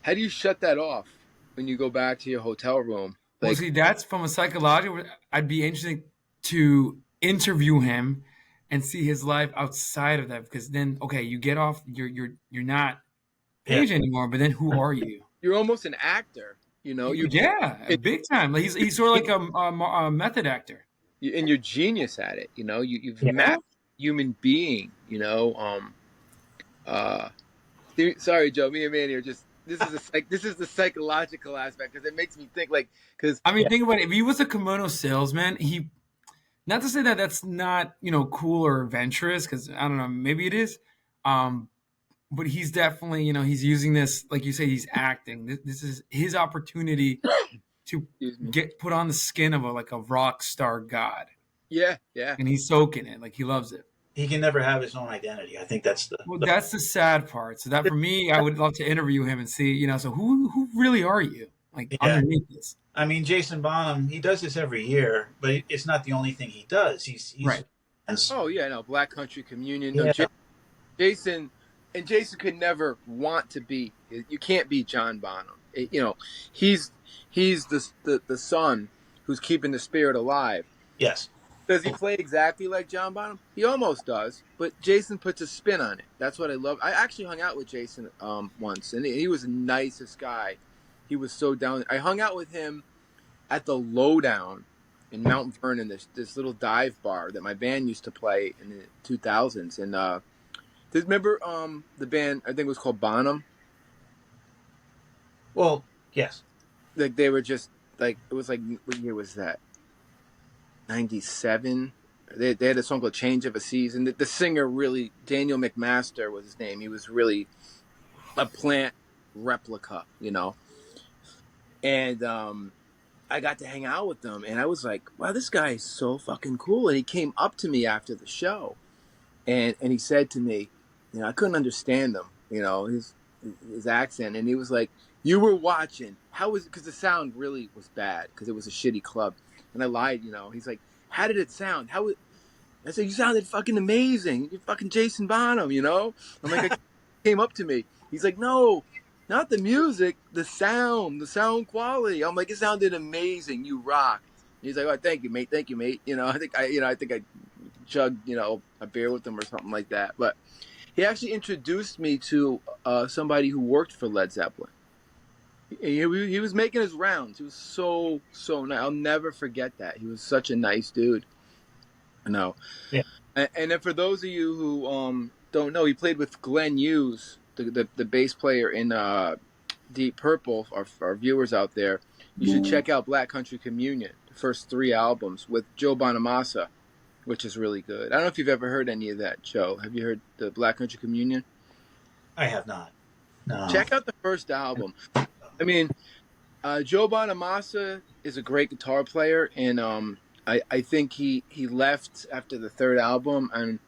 how do you shut that off when you go back to your hotel room? Well, Like, see, that's from a psychological. I'd be interested to interview him and see his life outside of that, because then, okay, you get off. You're not yeah. Page anymore, but then who are you? you're almost an actor, Yeah, it, big time. Like he's sort of like a method actor. and you're genius at it. You've Yeah. mapped human being. Sorry, Joe. Me and Manny are just. This is the psychological aspect because it makes me think because I mean, Yeah. think about it. If he was a kimono salesman, not to say that that's not cool or adventurous, because I don't know, maybe it is. Um, but he's definitely, he's using this, like you say, he's acting. This is his opportunity to excuse me. get put on the skin of a rock star god, Yeah, yeah. and he's soaking it, like he loves it. He can never have his own identity. I think that's Well, the that's the sad part. So that for me, I would love to interview him and see, so who really are you, like yeah. underneath this? I mean, Jason Bonham, he does this every year, but it's not the only thing he does. Right. Oh yeah, no. Black Country Communion. No, Yeah. Jason, and Jason could never want to be. You can't be John Bonham. He's the son who's keeping the spirit alive. Yes. Does he play exactly like John Bonham? He almost does, but Jason puts a spin on it. That's what I love. I actually hung out with Jason once, and he was the nicest guy. He was so down. I hung out with him at the Lowdown in Mount Vernon, this little dive bar that my band used to play in the 2000s. And remember the band? I think it was called Bonham. Well, yes. Like they were just like it was like what year was that? 97. They had a song called Change of a Season. The singer really, Daniel McMaster was his name. He was really a plant replica, And I got to hang out with them, and I was like, wow, this guy is so fucking cool. And he came up to me after the show, and he said to me, I couldn't understand him, his accent. And he was like, you were watching. How was it? Because the sound really was bad because it was a shitty club. And I lied, He's like, how did it sound? I said, you sounded fucking amazing. You're fucking Jason Bonham, I'm like, he came up to me. He's like, no, not the music, the sound quality. I'm like, it sounded amazing. You rock. He's like, "Oh, thank you, mate." I think I chugged, a beer with him or something like that. But he actually introduced me to somebody who worked for Led Zeppelin. He was making his rounds. He was so nice. I'll never forget that. He was such a nice dude. No, Yeah. and then for those of you who don't know, he played with Glenn Hughes, the bass player in Deep Purple. Our viewers out there, you should check out Black Country Communion, the first three albums with Joe Bonamassa, which is really good. I don't know if you've ever heard any of that, Joe. Have you heard the Black Country Communion? I have not. No. Check out the first album. I mean, Joe Bonamassa is a great guitar player, and I think he left after the third album, and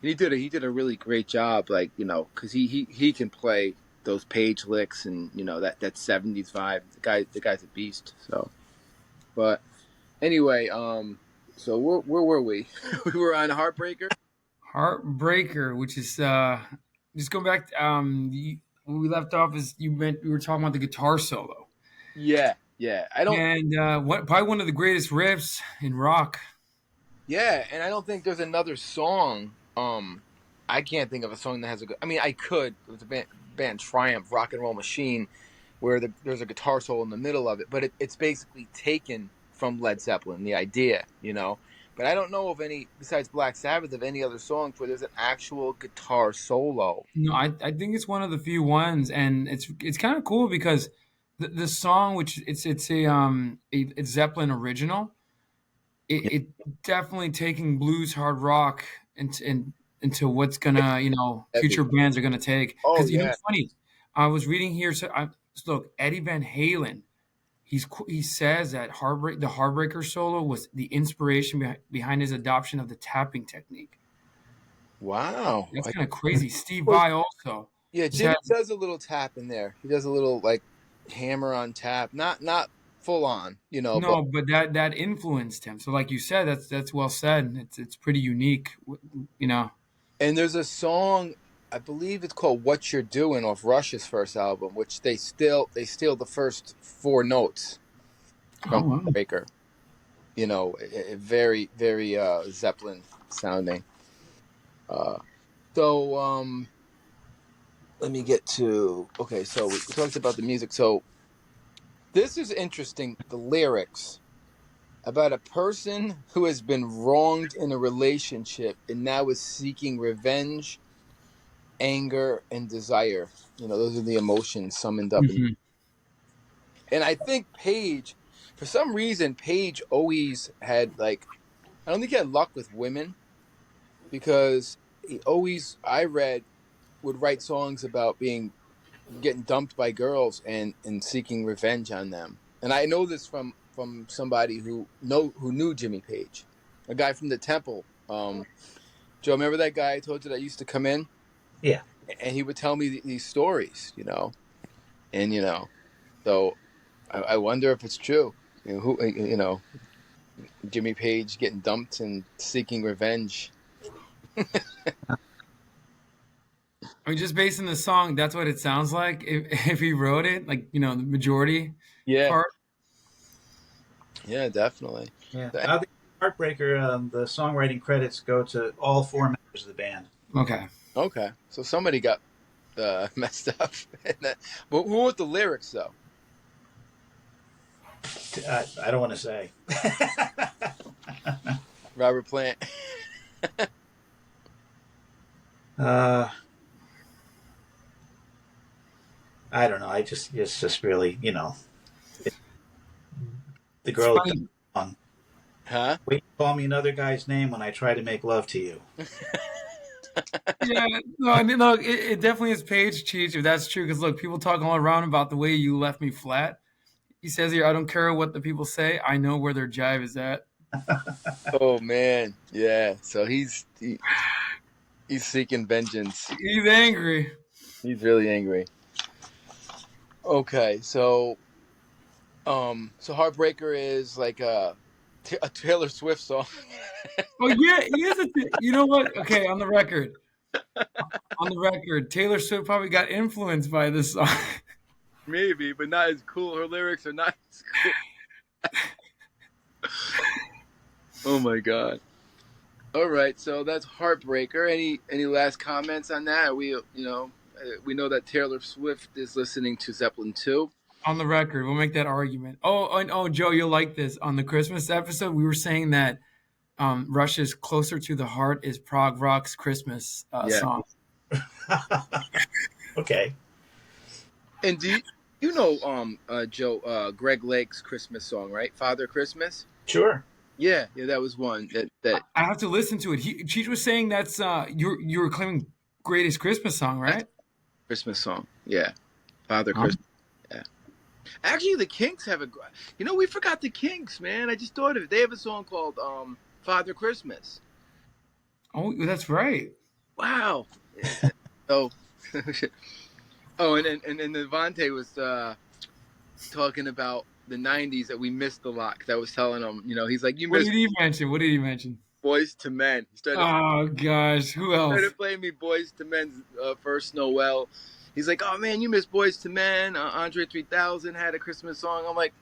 he did a really great job, like because he can play those Page licks and that '70s vibe. The guy's a beast. So, but anyway, so where were we? We were on Heartbreaker. Heartbreaker, which is just going back. When we left off is we were talking about the guitar solo, Yeah, yeah. I don't. and what probably one of the greatest riffs in rock. Yeah, and I don't think there's another song. I can't think of a song that has a good. I mean, I could. It was a band Triumph, Rock and Roll Machine, where there's a guitar solo in the middle of it, but it's basically taken from Led Zeppelin, the idea. But I don't know of any besides Black Sabbath of any other songs where there's an actual guitar solo. No, I think it's one of the few ones, and it's kind of cool because the song, which it's a Zeppelin original, Yeah, it definitely taking blues hard rock into what's gonna heavy. future bands are gonna take. Oh Because yeah. it's funny, I was reading here. Look, Eddie Van Halen. He says that the Heartbreaker solo was the inspiration behind his adoption of the tapping technique. Wow. That's kind of crazy. Steve Well, Vai also yeah, said Jimmy does a little tap in there. He does a little like hammer on tap, not full on, but no, but that influenced him. So, like you said, that's well said. It's pretty unique, you know. and there's a song I believe it's called "What You're Doing" off Rush's first album, which they steal the first four notes from Oh, wow. Breaker. Very very Zeppelin sounding. Uh, so let me get to okay. So we talked about the music. So this is interesting. The lyrics about a person who has been wronged in a relationship and now is seeking revenge, anger, and desire. Those are the emotions summoned up. Mhm. And I think Paige, for some reason, Paige always had like, I don't think he had luck with women because he always, I read, would write songs about getting dumped by girls and seeking revenge on them. And I know this from somebody who knew Jimmy Page, a guy from the Temple. Joe, remember that guy I told you that used to come in, Yeah. and he would tell me these stories, and so I wonder if it's true. Jimmy Page getting dumped and seeking revenge. I mean, just based on the song, that's what it sounds like. If he wrote it, like the majority Yeah, part. yeah, definitely. Yeah. The Heartbreaker, the songwriting credits go to all four members of the band. Okay. Okay, so somebody got messed up. But who wrote the lyrics though? I don't want to say. Robert Plant. uh, I don't know. It's just really, the It's girl that got funny. the song. Huh? Wait, to call me another guy's name when I try to make love to you. Yeah, no, I mean, look, it definitely is Page Cheech if that's true. Because look, people talk all around about the way you left me flat. He says here, I don't care what the people say. I know where their jive is at. Oh man, yeah. So he's seeking vengeance. He's angry. He's really angry. Okay, so Heartbreaker is like a Taylor Swift song. Oh yeah, he is you know what? Okay, on the record, Taylor Swift probably got influenced by this song. Maybe, but not as cool. Her lyrics are not as cool. Oh my god. All right, so that's Heartbreaker. Any last comments on that? We know that Taylor Swift is listening to Zeppelin II. On the record, we'll make that argument. Oh, and oh, Joe, you'll like this. On the Christmas episode, we were saying that Rush's "Closer to the Heart" is prog rock's Christmas Yeah. song. Okay. And you know Joe Greg Lake's Christmas song, right? Father Christmas? Sure. Yeah, that was one that I have to listen to it. Cheech was saying that's you were claiming greatest Christmas song, that's right? Christmas song. Yeah. Father Huh? Christmas. Yeah. Actually, the Kinks have we forgot the Kinks, man. I just thought of it. They have a song called Father Christmas. Oh, that's right. Wow. Oh. Oh, and Devontae was talking about the '90s that we missed a lot. Because I was telling him, he's like, "You What missed did he mention? What did he mention? Boys to Men." He Oh gosh, who else? started playing me Boys to Men's First Noel. He's like, "Oh man, you missed Boys to Men. Andre 3000 had a Christmas song." I'm like,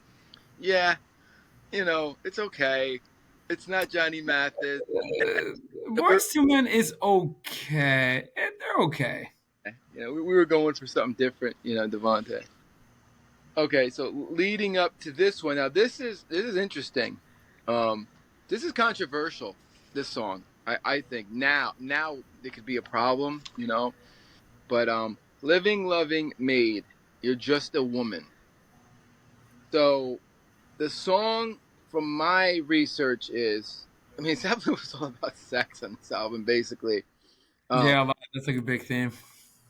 "Yeah, it's okay. It's not Johnny Mathis." Boys to Men is okay. They're okay. We were going for something different, Devontae. Okay, so leading up to this one, now this is interesting. This is controversial. This song, I think now it could be a problem, But living, loving, made. You're just a woman. So the song, from my research, Zeppelin was all about sex on this album, basically. Um, Yeah, that's like a big theme.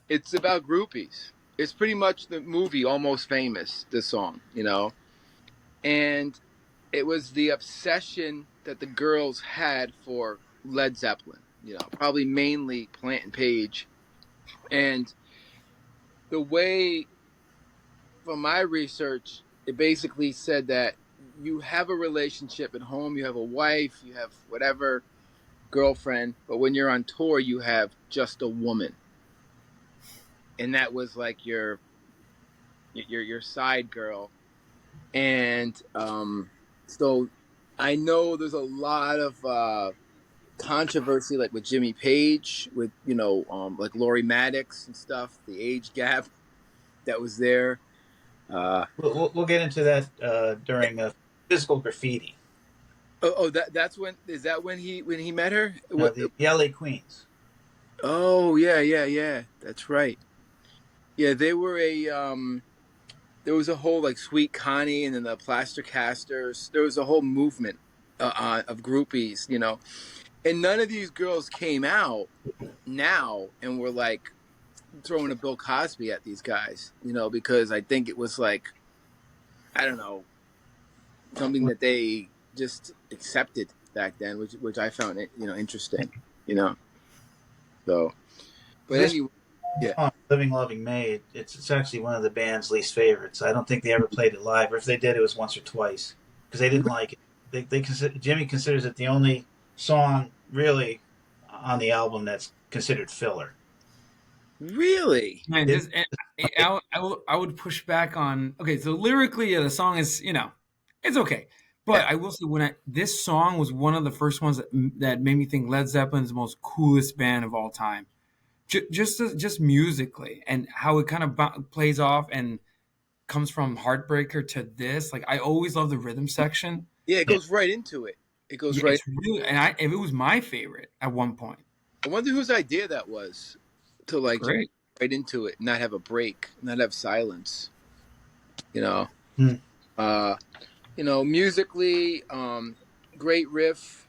it's about groupies. It's pretty much the movie Almost Famous, this song, And it was the obsession that the girls had for Led Zeppelin, probably mainly Plant and Page. And the way, from my research, it basically said that you have a relationship at home, you have a wife, you have whatever, girlfriend, but when you're on tour, you have just a woman. And that was like your side girl. And so I know there's a lot of controversy, like with Jimmy Page, with like Laurie Maddox and stuff, the age gap that was there. We'll get into that during physical graffiti. That's when, is that when he met her? The LA Queens. Oh yeah, that's right. Yeah, they were there was a whole like Sweet Connie and then the Plaster Casters. There was a whole movement of groupies, and none of these girls came out now and were like throwing a Bill Cosby at these guys, because I think it was like, I don't know, something that they just accepted back then, which I found interesting, So, but This anyway, yeah. song, Living Loving Maid, it's actually one of the band's least favorites. I don't think they ever played it live, or if they did, it was once or twice because they didn't like it. Jimmy considers it the only song really on the album that's considered filler. Really? Man, I would push back on. Okay, so lyrically, the song is it's okay, but Yeah. I will say this song was one of the first ones that made me think Led Zeppelin's the most coolest band of all time. Just musically and how it kind of plays off and comes from Heartbreaker to this. Like I always love the rhythm section. Yeah, it Yeah. goes right into it. It goes Yeah, right. it's really it was my favorite at one point. I wonder whose idea that was to like just Great. right into it, not have a break, not have silence. You know, Hmm. uh, musically, great riff.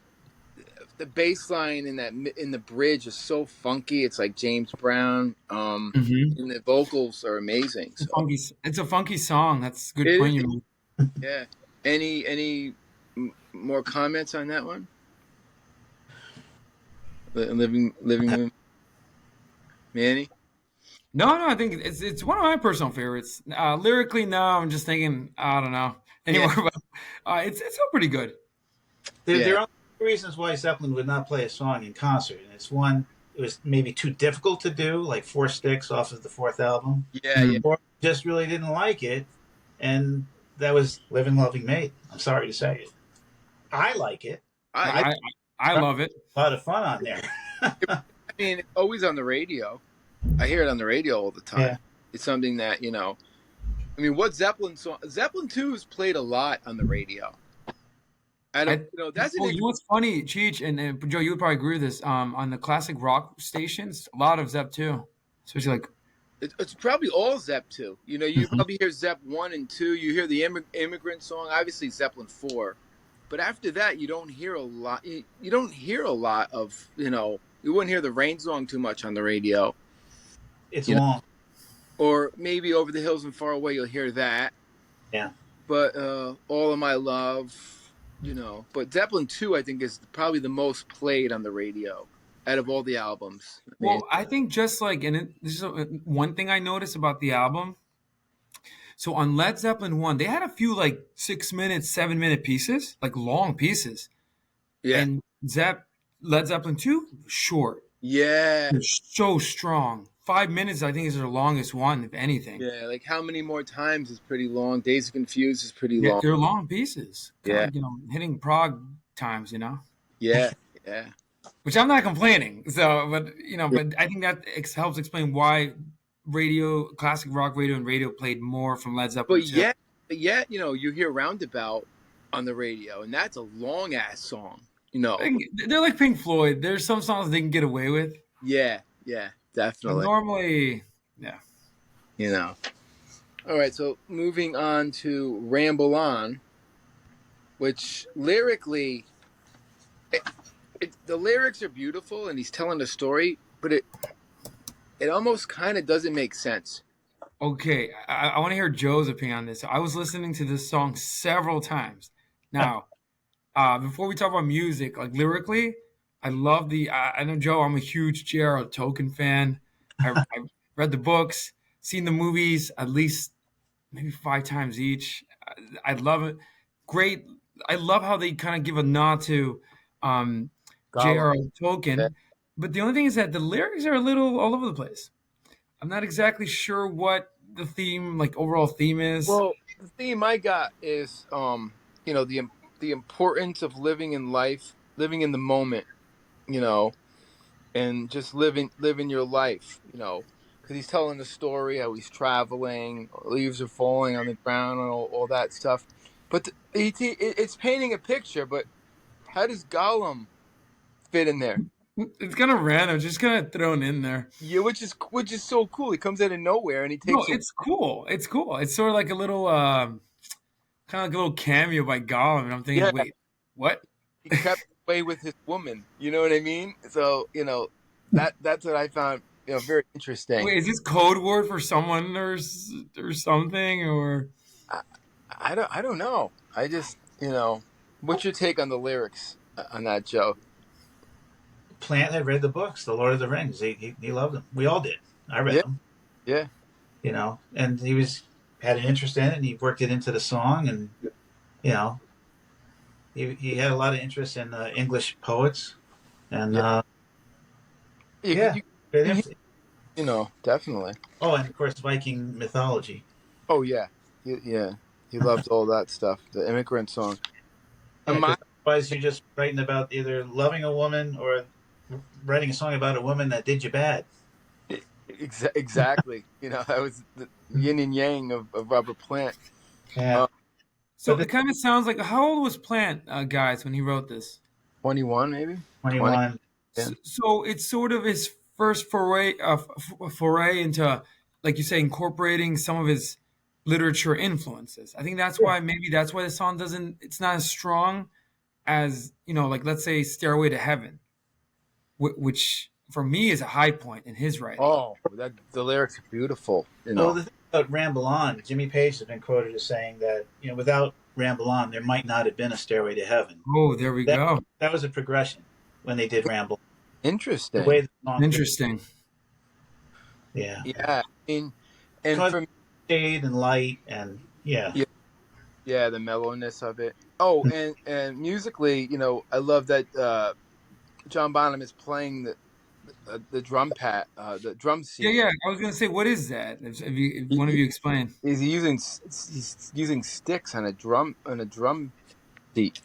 The bass line in the bridge is so funky. It's like James Brown. Mm-hmm. And the vocals are amazing. So It's a funky song. That's a good it point is. you made. Yeah. Any more comments on that one? Living with Manny. No, I think it's one of my personal favorites. Lyrically, no, I'm just thinking I don't know anymore, Yeah. but it's still pretty good. There Yeah. are two reasons why Zeppelin would not play a song in concert, and it's one, it was maybe too difficult to do, like Four Sticks off of the fourth album, Yeah. or just really didn't like it, and that was Living Loving Maid. I'm sorry to say it. I like it. Yeah, I I love it. a lot of fun on there. I mean, it's always on the radio. I hear it on the radio all the Yeah, time. It's something that I mean, what Zeppelin song? Zeppelin II is played a lot on the radio. I don't, I that's an Well, you know interesting. what's funny, Cheech, and Joe, you would probably agree with this. On the classic rock stations, a lot of Zep too, especially like. It's probably all Zepp too. You Mhm. probably hear Zepp 1 and 2. You hear the immigrant song, obviously Zeppelin 4, but after that, you don't hear a lot. You don't hear a lot of You wouldn't hear the Rain song too much on the radio. It's You know, long. or maybe Over the Hills and Far Away, you'll hear that. Yeah, But All of My Love, But Zeppelin 2, I think, is probably the most played on the radio out of all the albums. I mean, Well, I think just like, this is one thing I noticed about the album. So on Led Zeppelin one, they had a few like 6 minute, 7 minute pieces, like long pieces, yeah, and Led Zeppelin two, short, yeah, they're so strong. 5 minutes, I think, is their longest one, if anything. yeah. Like How Many More Times is pretty long. Days of Confused is pretty Yeah, long. they're long pieces, kind of Yeah, like hitting Prague times. yeah, yeah. Which I'm not complaining. So, but Yeah. but I think that helps explain why classic rock radio and radio played more from Led Zeppelin But two. yet, you hear Roundabout on the radio, and that's a long ass song. They're like Pink Floyd. There's some songs they can get away with, Yeah, yeah, but definitely. normally, yeah. You know. All right, so moving on to Ramble On, which lyrically, the lyrics are beautiful, and he's telling a story, but it almost kind of doesn't make sense. Okay, I want to hear Joe's opinion on this. I was listening to this song several times. Now, before we talk about music, like lyrically, I love I know Joe. I'm a huge J.R.R. Tolkien fan. I read the books, seen the movies at least maybe 5 times each. I love it. Great. I love how they kind of give a nod to um, Gollum. J.R.R. Yeah. Tolkien. But the only thing is that the lyrics are a little all over the place. I'm not exactly sure what the theme, like overall theme is. Well, the theme I got is, the importance of living in life, living in the moment, you know, and just living your life, because he's telling the story how he's traveling, leaves are falling on the ground, and all that stuff. But it's painting a picture. But how does Gollum fit in there? It's kind of random, just kind of thrown in there. Yeah, which is so cool. He comes out of nowhere and he No, takes a it's cool. It's cool. It's sort of like a little, kind of like a little cameo by Gollum. And I'm yeah. thinking, wait, what? He kept away with his woman. You know what I mean? So that's what I found very interesting. Wait, is this code word for someone or something or? I, I don't know. I just what's your take on the lyrics on that, Joe? Plant had read the books, The Lord of the Rings. He loved them. We all did. I read Yeah, them. yeah, And he had an interest in it, and he worked it into the song, and you know, he had a lot of interest in English poets, and yeah. You, yeah, you, very you, interesting. definitely. Oh, and of course Viking mythology. Oh yeah, yeah. He loves all that stuff. The immigrant song. Yeah, And because otherwise you're just writing about either loving a woman or writing a song about a woman that did you bad. exactly. That was the yin and yang of Robert Plant. Yeah, Uh, but So the it kind of sounds like, how old was Plant, guys, when he wrote this? 21 maybe 20. 21. Yeah. So it's sort of his first foray into, like you say, incorporating some of his literature influences. I think that's why the song it's not as strong as, like let's say Stairway to Heaven, which for me is a high point in his writing. Oh, the lyrics are beautiful. Well, the thing about Ramble On, Jimmy Page has been quoted as saying that without Ramble On, there might not have been a Stairway to Heaven. Oh, there we That go. that was a progression when they did Ramble. The Interesting. way the song, Interesting. yeah, Yeah. And because for me, shade and light and yeah, yeah, yeah, the mellowness of it. Oh, and musically, I love that John Bonham is playing the the drum Yeah, seat. yeah. I was gonna say, what is that? If one of you explain. He's using sticks on a drum seat.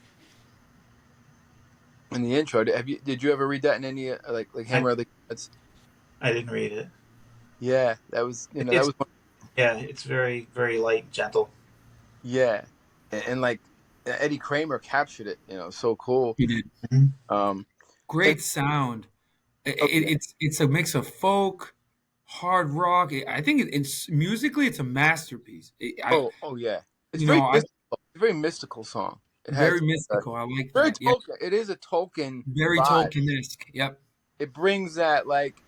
in the intro. Did you ever read that in any like I Hammer of the Gods? I didn't read it. Yeah, that was that It's was one, yeah, it's very very light and gentle. yeah, and like Eddie Kramer captured it. So cool. He did. Mhm. Um, and Great sound. oh yeah, It's a mix of folk, hard rock. I think it's musically it's a masterpiece. oh yeah, it's You know, very I mystical. It's a very mystical song. It has very mystical. I like very that. Yeah, Tolkien. It is a Tolkien very vibe. Tolkien-esque. Yep. It brings that like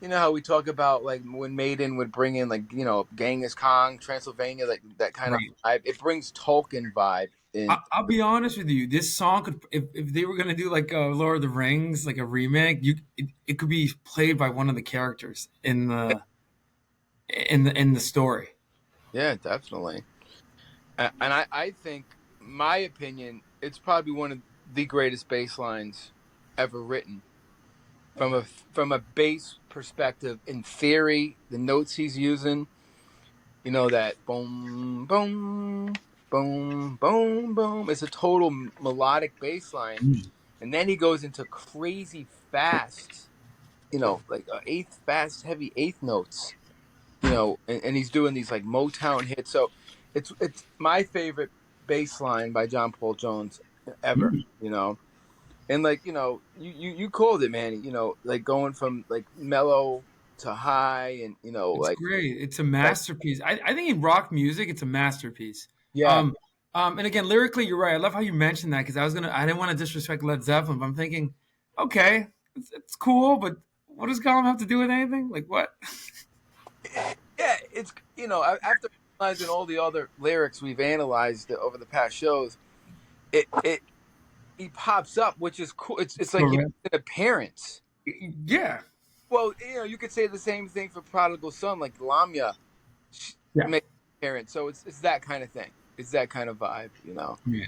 how we talk about like when Maiden would bring in like Genghis Khan, Transylvania, like that kind of Right. vibe. It brings Tolkien vibe in. I'll be honest with you. This song could, if they were gonna do like Lord of the Rings, like a remake, it could be played by one of the characters in the story. Yeah, definitely. And I think, my opinion, it's probably one of the greatest bass lines ever written. From a bass perspective, in theory, the notes he's using, that boom, boom, boom, boom, boom. It's a total melodic bass line. Mm. And then he goes into crazy fast, like eighth fast, heavy eighth notes, and he's doing these like Motown hits. So it's my favorite bass line by John Paul Jones ever, Mm. and like you called it, Manny. Like going from like mellow to high, and It's like great. It's a that. masterpiece. I think in rock music, it's a masterpiece. Yeah, Um, and again, lyrically, you're right. I love how you mentioned that because I didn't want to disrespect Led Zeppelin, but I'm thinking, okay, it's cool, but what does Gollum have to do with anything? Like what? yeah. It's after analyzing all the other lyrics we've analyzed over the past shows, it he pops up, which is cool. It's like Correct. an appearance. Yeah, Well, you could say the same thing for Prodigal Son, like Lamia yeah, make parents. So it's that kind of thing. It's that kind of vibe. yeah.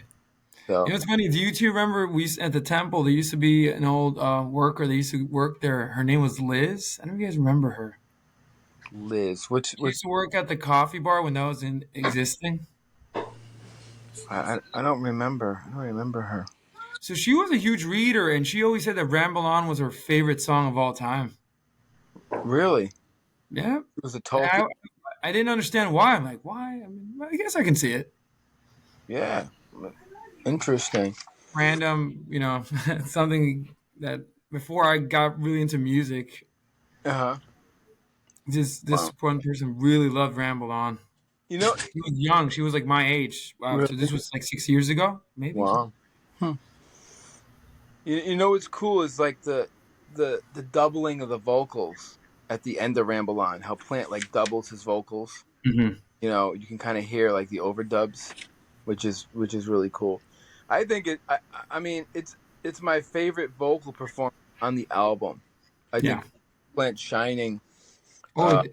You So know, it's funny. Do you two remember at the temple? There used to be an old worker. They used to work there. Her name was Liz. I don't know if you guys remember her. Liz, She used to work at the coffee bar when that was in existing. I don't remember. I don't remember her. So she was a huge reader, and she always said that "Ramble On" was her favorite song of all time. Really, Yeah, it was a I, Tolkien. I didn't understand why. I'm like, why? I mean, I guess I can see it. Yeah, interesting. Random, something that before I got really into music, Uh huh. this Wow. one person really loved "Ramble On." You know, She was young. She was like my age. Wow. So really. this was like 6 years ago, maybe. Wow. Hmm. You know what's cool is like the doubling of the vocals at the end of Ramble On. How Plant like doubles his vocals. Hmm. You can kind of hear like the overdubs, which is really cool. I think I mean it's my favorite vocal performance on the album. I Yeah. think Plant Shining. Oh, Uh,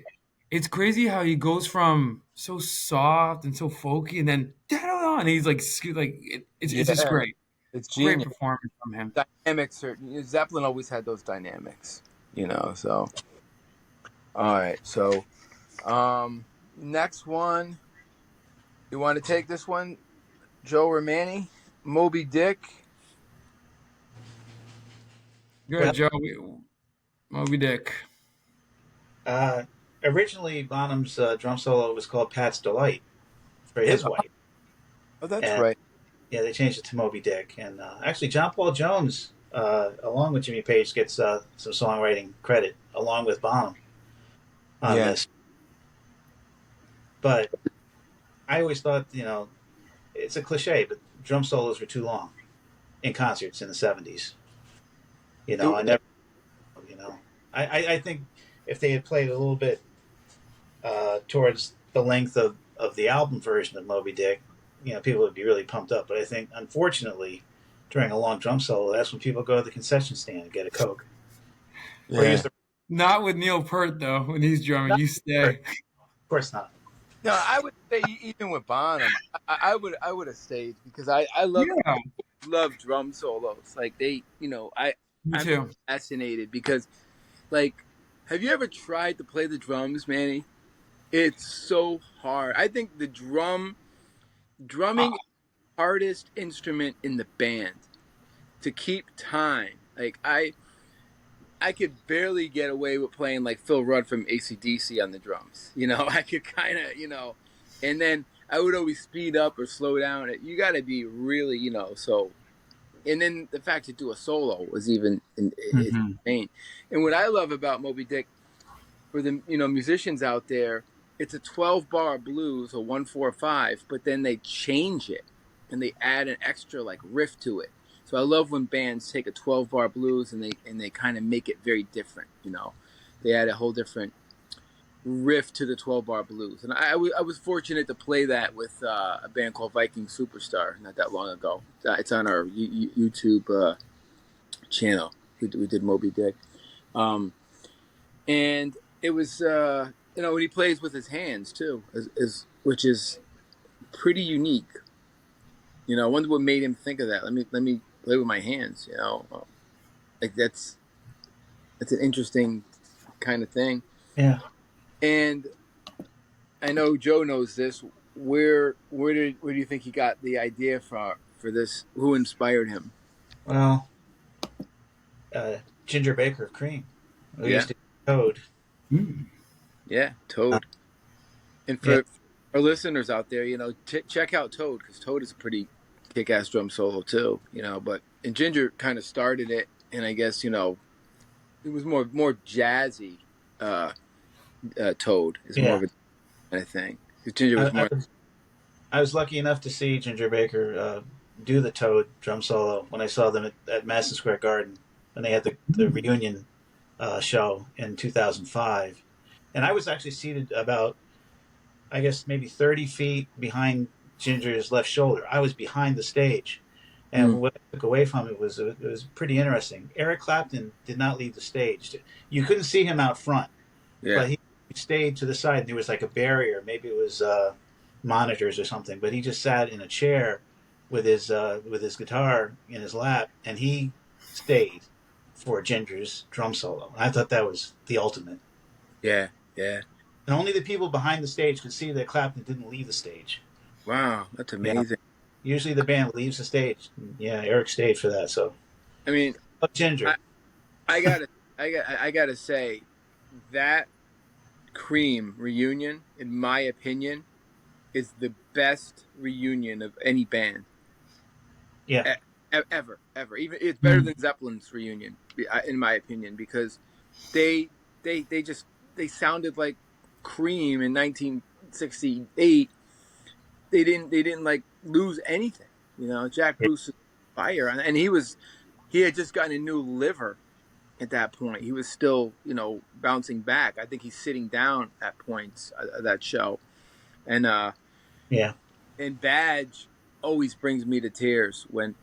it's crazy how he goes from so soft and so folky, and then and he's like, it's just yeah, great. it's Great genius. performance from him. Dynamics are Zeppelin always had those dynamics. So all right. So next one, you want to take this one, Joe or Manny? Moby Dick. Good, Well, Joe. Moby Dick. uh, originally Bonham's drum solo was called Pat's Delight for Yeah. his wife, Oh, that's and right. yeah, they changed it to Moby Dick. And actually, John Paul Jones, along with Jimmy Page, gets some songwriting credit along with Bonham on Yeah. this. But I always thought, it's a cliche, but drum solos were too long in concerts in the '70s. I It, never, you know, I think if they had played a little bit towards the length of the album version of Moby Dick, people would be really pumped up. But I think, unfortunately, during a long drum solo, that's when people go to the concession stand and get a Coke or use yeah. the. Not with Neil Peart though. When he's drumming, Not, you of stay. course not. No, I would say even with Bonham, I would have stayed because I Yeah, love drum solos. Like me I'm too. fascinated because like, have you ever tried to play the drums, Manny? It's so hard. I think Uh, drumming is the hardest instrument in the band. to keep time. Like I could barely get away with playing like Phil Rudd from AC/DC on the drums. I could kind of, and then I would always speed up or slow down. You got to be really, so. And then the fact to do a solo was even it's Mm-hmm. insane. And what I love about Moby Dick for the musicians out there, it's a 12-bar blues, a 1-4-5, but then they change it and they add an extra like riff to it. So I love when bands take a 12-bar blues and they kind of make it very different. They add a whole different riff to the 12-bar blues. And I was fortunate to play that with a band called Viking Superstar not that long ago. It's on our YouTube channel. We did Moby Dick. And it was, when he plays with his hands too, which is pretty unique. I wonder what made him think of that. Let me play with my hands. Like that's an interesting kind of thing. Yeah. And I know Joe knows this. Where do you think he got the idea for this? Who inspired him? Well, Ginger Baker of Cream. We used to Toad. Mm. Yeah, Toad. And for our listeners out there, check out Toad, because Toad is a pretty kick-ass drum solo too. And Ginger kind of started it, and I guess it was more jazzy. Toad is more of a kind of thing. Ginger was more. I was lucky enough to see Ginger Baker do the Toad drum solo when I saw them at Madison Square Garden when they had the reunion show in 2005. And I was actually seated about, I guess, maybe 30 feet behind Ginger's left shoulder. I was behind the stage. And what I took away from it was pretty interesting. Eric Clapton did not leave the stage. You couldn't see him out front, but he stayed to the side. And there was like a barrier. Maybe it was monitors or something. But he just sat in a chair with his guitar in his lap, and he stayed for Ginger's drum solo. I thought that was the ultimate. Yeah, yeah. And only the people behind the stage could see that Clapton didn't leave the stage. Wow, that's amazing. Yeah. Usually the band leaves the stage. Yeah, Eric stayed for that. So, I mean, Ginger. I gotta say that Cream reunion, in my opinion, is the best reunion of any band. Yeah. Ever. Even it's better than Zeppelin's reunion, in my opinion, because they sounded like Cream in 1968. They didn't like lose anything. Jack Bruce was fire, and he had just gotten a new liver at that point. He was still bouncing back. I think he's sitting down at points of that show, and and Badge always brings me to tears when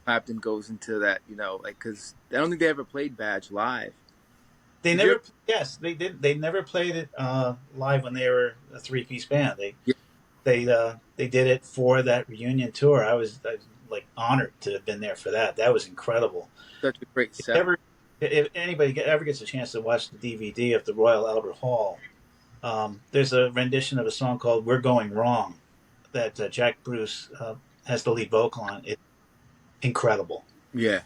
Clapton goes into that, because I don't think they ever played Badge live. They never. Yes, they did. They never played it live when they were a three-piece band. They did it for that reunion tour. I was like honored to have been there for that. That was incredible. Such a great set. If anybody ever gets a chance to watch the DVD of the Royal Albert Hall, there's a rendition of a song called "We're Going Wrong" that Jack Bruce has the lead vocal on. It's incredible. Yeah.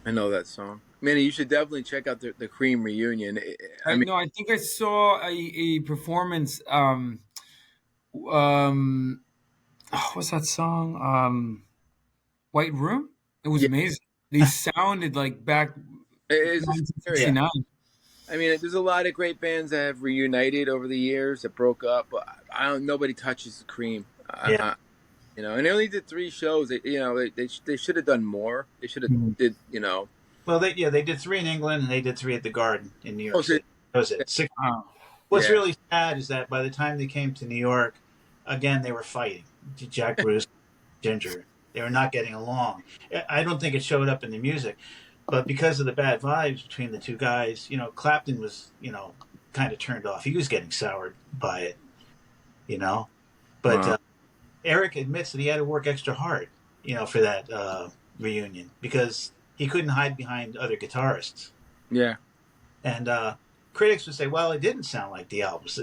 I know that song. Manny, you should definitely check out the Cream reunion. I think I saw a performance. What's that song? White Room. It was amazing. They sounded like back in 1969. I mean, there's a lot of great bands that have reunited over the years that broke up, but nobody touches the Cream. And they only did 3 shows. They should have done more. They should have did. Well, they did 3 in England and they did 3 at the Garden in New York City. That was it. 6. What's really sad is that by the time they came to New York, again they were fighting. Jack Bruce, Ginger, they were not getting along. I don't think it showed up in the music, but because of the bad vibes between the two guys, Clapton was, kind of turned off. He was getting soured by it, But Eric admits that he had to work extra hard, for that reunion because he couldn't hide behind other guitarists. Yeah. And critics would say, well, it didn't sound like the albums.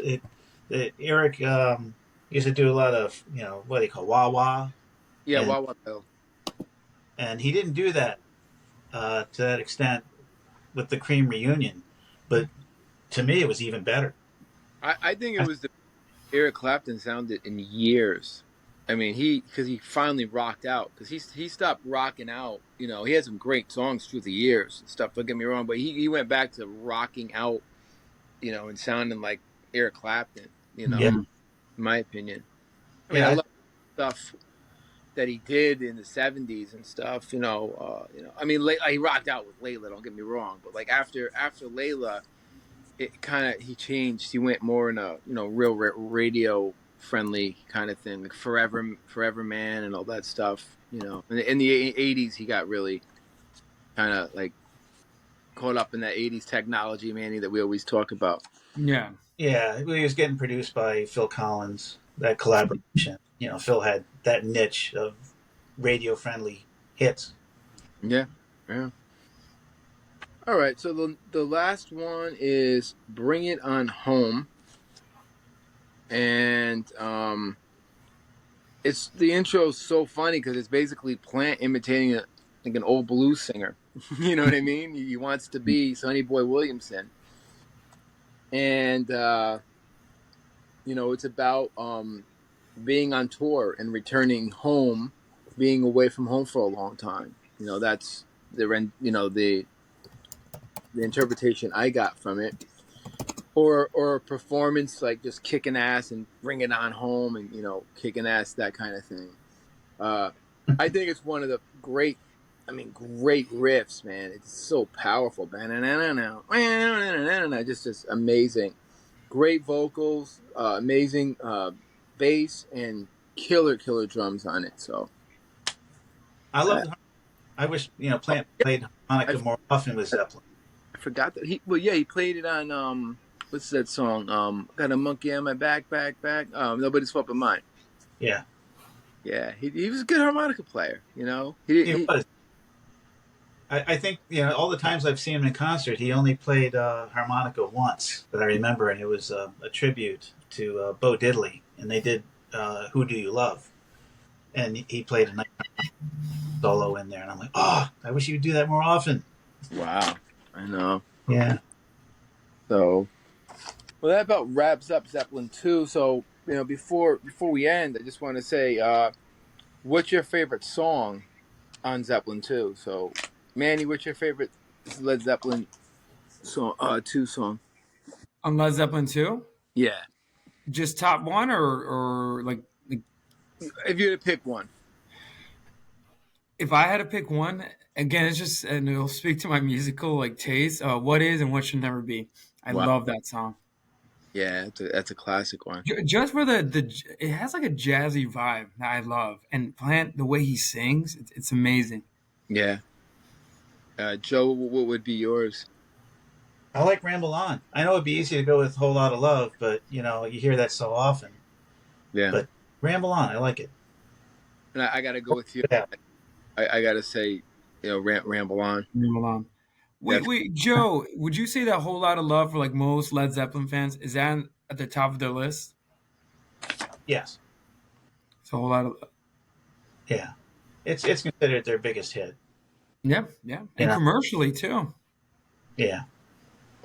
Eric used to do a lot of, what do you call wah-wah. Yeah, wah-wah bill. and he didn't do that to that extent with the Cream reunion. But to me, it was even better. I think it was the Eric Clapton sounded in years. I mean, because he finally rocked out because he stopped rocking out. You know, he had some great songs through the years and stuff. Don't get me wrong, but he went back to rocking out. You know, and sounding like Eric Clapton. You know, Yeah, Mm-hmm. in my opinion. I mean, I yeah, love stuff that he did in the '70s and stuff. I mean, he rocked out with Layla. Don't get me wrong, but like after Layla, it kind of he changed. He went more in a real radio friendly kind of thing, like Forever Man and all that stuff. You know, in the '80s, he got really kind of like caught up in that '80s technology, Manny, that we always talk about. Yeah. yeah. He was getting produced by Phil Collins. That collaboration. Phil had that niche of radio friendly hits. Yeah, yeah. All right, so the last one is "Bring It On Home," and it's the intro is so funny because it's basically Plant imitating like an old blues singer. You know what I mean? He wants to be Sonny Boy Williamson, and it's about being on tour and returning home, being away from home for a long time. That's the interpretation I got from it. Or a performance like just kicking ass and bring it on home and kicking ass, that kind of thing. uh I think it's one of the great riffs, man. It's so powerful. Just amazing. Great vocals, amazing bass, and killer drums on it. So I uh, love. I wish Plant played I, harmonica more often with Zeppelin. I forgot that he played it on what's that song, got a monkey on my back, nobody's fault but mine. Yeah, Yeah, he was a good harmonica player. He he he was. I think all the times I've seen him in concert, he only played harmonica once that I remember, and it was a tribute to Bo Diddley, and they did "Who Do You Love," and he played a nice solo in there, and I'm like, oh, I wish you'd do that more often. Wow, I know. Yeah. So, well, that about wraps up Zeppelin II. So, before we end, I just want to say, what's your favorite song on Zeppelin II? So, Manny, what's your favorite Led Zeppelin song? II song. On Led Zeppelin 2? Yeah, Just top one or like if you had to pick one. if I had to pick one, again, it's just and it'll speak to my musical like taste. What is and what should never be. I Wow. love that song. Yeah, that's a classic one. Just for the it has like a jazzy vibe that I love, and Plant the way he sings, it's amazing. Yeah. Joe, what would be yours? I like Ramble On. I know it'd be easy to go with Whole Lot of Love, but you hear that so often. Yeah. But Ramble On, I like it. And I got to go with you. Yeah. I got to say, Ramble On. Milan. That's Wait, Joe, would you say that whole lot of love for like most Led Zeppelin fans is that at the top of their list? Yes. It's a whole lot of Yeah. It's considered their biggest hit. yeah, yeah, You and know. commercially too. Yeah.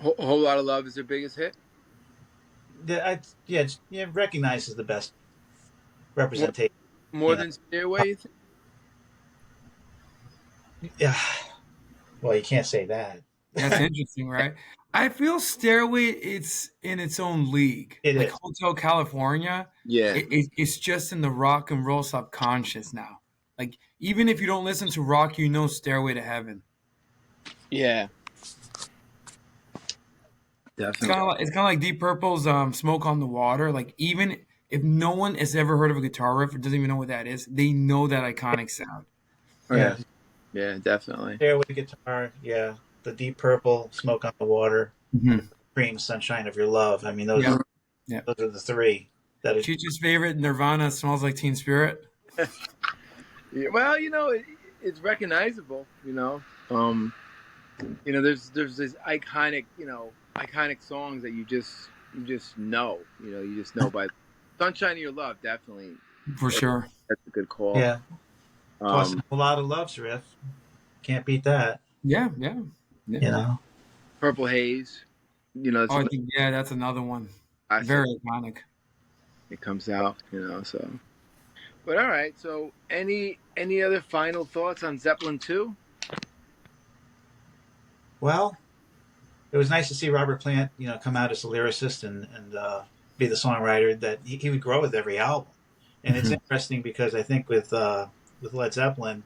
Whole Lot of Love is their biggest hit. Yeah. Recognized as the best More, representation. more than Stairway, you think? Yeah. Well, you can't say that. That's interesting, right? I feel Stairway it's in its own league. It Like is. Hotel California, Yeah. it's just in the rock and roll subconscious now. Like even if you don't listen to rock, you know Stairway to Heaven. Yeah. Definitely. It's kind of like Deep Purple's "Smoke on the Water." Like even if no one has ever heard of a guitar riff or doesn't even know what that is, they know that iconic sound. Oh, Yeah. yeah. Yeah, definitely. Stairway guitar. Yeah. The Deep Purple, Smoke on the Water, Mm-hmm. Cream, Sunshine of Your Love. I mean, those Yeah, yeah. those are the three that are. Cheech's favorite Nirvana "Smells Like Teen Spirit." Yeah, well, it's recognizable. There's this iconic songs that you just know. You just know by "Sunshine of Your Love." Definitely, For sure. that's a good call. Yeah. Plus, Um, a lot of loves riff. Can't beat that. Yeah, yeah, yeah. You know. Purple Haze. It's Oh, a I think yeah, that's another one. classic. Very iconic. It comes out. So. But all right. So any other final thoughts on Zeppelin II? Well, it was nice to see Robert Plant, come out as a lyricist and be the songwriter that he would grow with every album. And it's Mhm. interesting because I think with Led Zeppelin,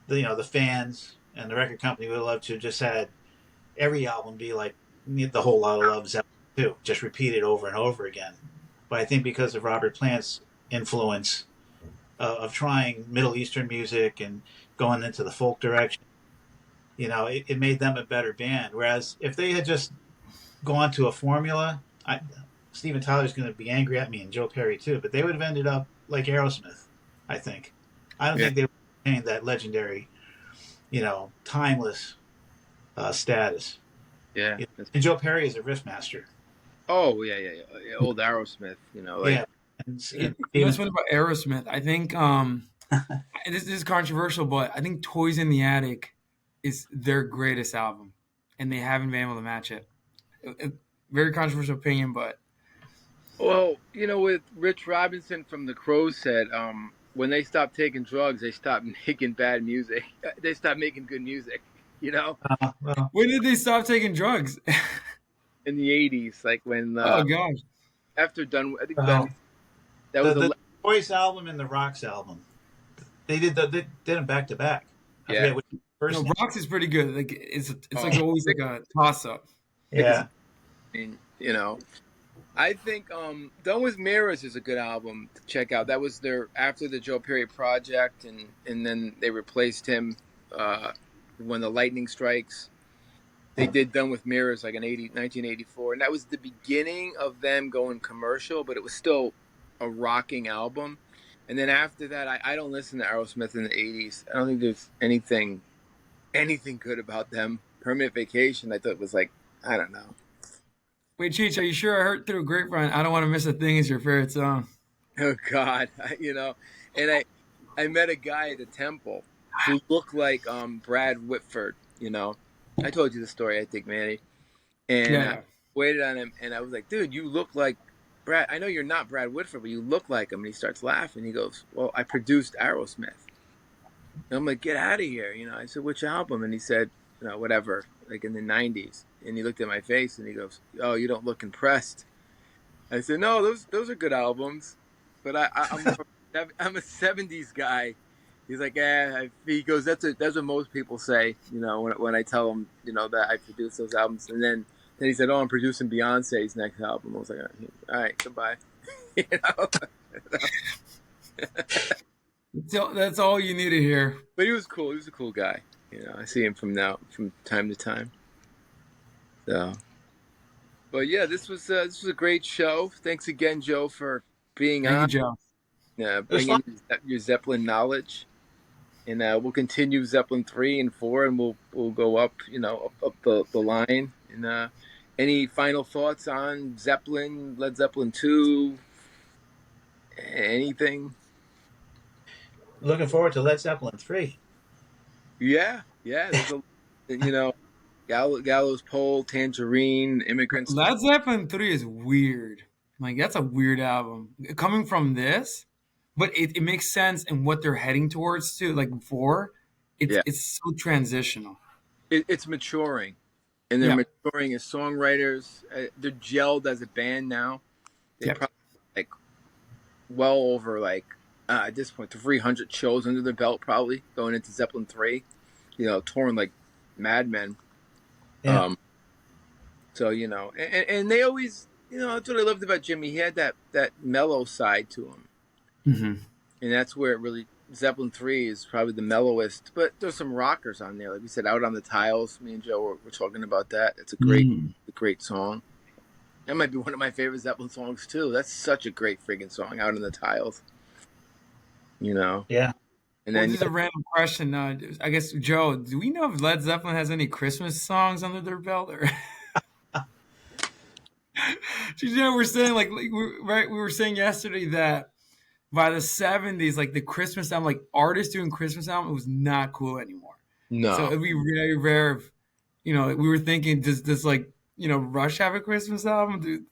the fans and the record company would love to just had every album be like the whole lot of love Zeppelin too, just repeated over and over again. But I think because of Robert Plant's influence of trying Middle Eastern music and going into the folk direction, it made them a better band. Whereas if they had just gone to a formula, Steven Tyler's going to be angry at me and Joe Perry too, but they would have ended up like Aerosmith, I think. I don't Yeah. think they would have attained that legendary, timeless status. Yeah. And Joe Perry is a riff master. Oh yeah. Old Aerosmith. Like Yeah. And The Steven, best one about Aerosmith, I think, this is controversial, but I think "Toys in the Attic" is their greatest album, and they haven't been able to match it. Very controversial opinion, but well, with Rich Robinson from the Crow said, when they stopped taking drugs, they stopped making bad music. They stopped making good music. You know, well, when did they stop taking drugs? in the '80s, like when Oh gosh, after done, I think done. well, That was the a Voice album and the Rocks album, they did them back to back. I yeah. forget which first no, name. Rocks is pretty good. Like it's Oh, like always like a toss up. Sick as a Yeah. mean, I think Done with Mirrors is a good album to check out. That was their after the Joe Perry project, and then they replaced him uh, when the lightning strikes. They did Done with Mirrors like in 1984, and that was the beginning of them going commercial, but it was still a rocking album. And then after that, I don't listen to Aerosmith in the '80s. I don't think there's anything good about them. Permanent Vacation, I thought was like, I don't know. Wait, Cheech, are you sure I heard through a grapevine? I don't want to miss a thing. Is your favorite song? Oh God, and I met a guy at the temple who looked like Brad Whitford. I told you the story, I think, Manny. And Yeah, I yeah. waited on him, and I was like, "Dude, you look like Brad. I know you're not Brad Whitford, but you look like him." And he starts laughing. He goes, "Well, I produced Aerosmith." And I'm like, "Get out of here!" I said, "Which album?" And he said, whatever, like in the '90s. And he looked at my face and he goes, "Oh, you don't look impressed." I said, "No, those are good albums, but I'm a '70s guy." He's like, He goes, that's what most people say, when I tell them, that I produced those albums, and then he said, "Oh, I'm producing Beyonce's next album." I was like, "All right, goodbye." you know. That's all you need to hear. But he was cool. He was a cool guy. I see him from time to time. So, but yeah, this was a great show. Thanks again, Joe, for being Thank you, on, Joe. It was fun. bringing your Zeppelin knowledge. And we'll continue Zeppelin 3 and 4, and we'll go up, up the line. And any final thoughts on Zeppelin, Led Zeppelin 2, anything? Looking forward to Led Zeppelin 3. Yeah, yeah. There's a Gallows Pole, Tangerine, Immigrants. Led Zeppelin 3 is weird. Like that's a weird album. Coming from this, but it makes sense in what they're heading towards too. Like before, it's Yeah, it's so transitional. it's maturing, and they're Yeah. maturing as songwriters. They're gelled as a band now. They Yep. probably like well over like at this point 300 shows under their belt, probably going into Zeppelin 3. Touring like madmen. Yeah. Um, so and they always, that's what I loved about Jimmy. He had that mellow side to him, Hmm. and that's where it really Zeppelin 3 is probably the mellowest. But there's some rockers on there, like we said, Out on the Tiles. Me and Joe were talking about that. It's a great song. That might be one of my favorite Zeppelin songs too. That's such a great friggin' song, Out on the Tiles. You know, Yeah. and Well, then just a random question. I guess Joe, do we know if Led Zeppelin has any Christmas songs under their belt? Or we're saying right? We were saying yesterday that by the 70s, like the Christmas album, like artists doing Christmas album, it was not cool anymore. So No, it'd be very rare if, we were thinking, does like, Rush have a Christmas album? Dude,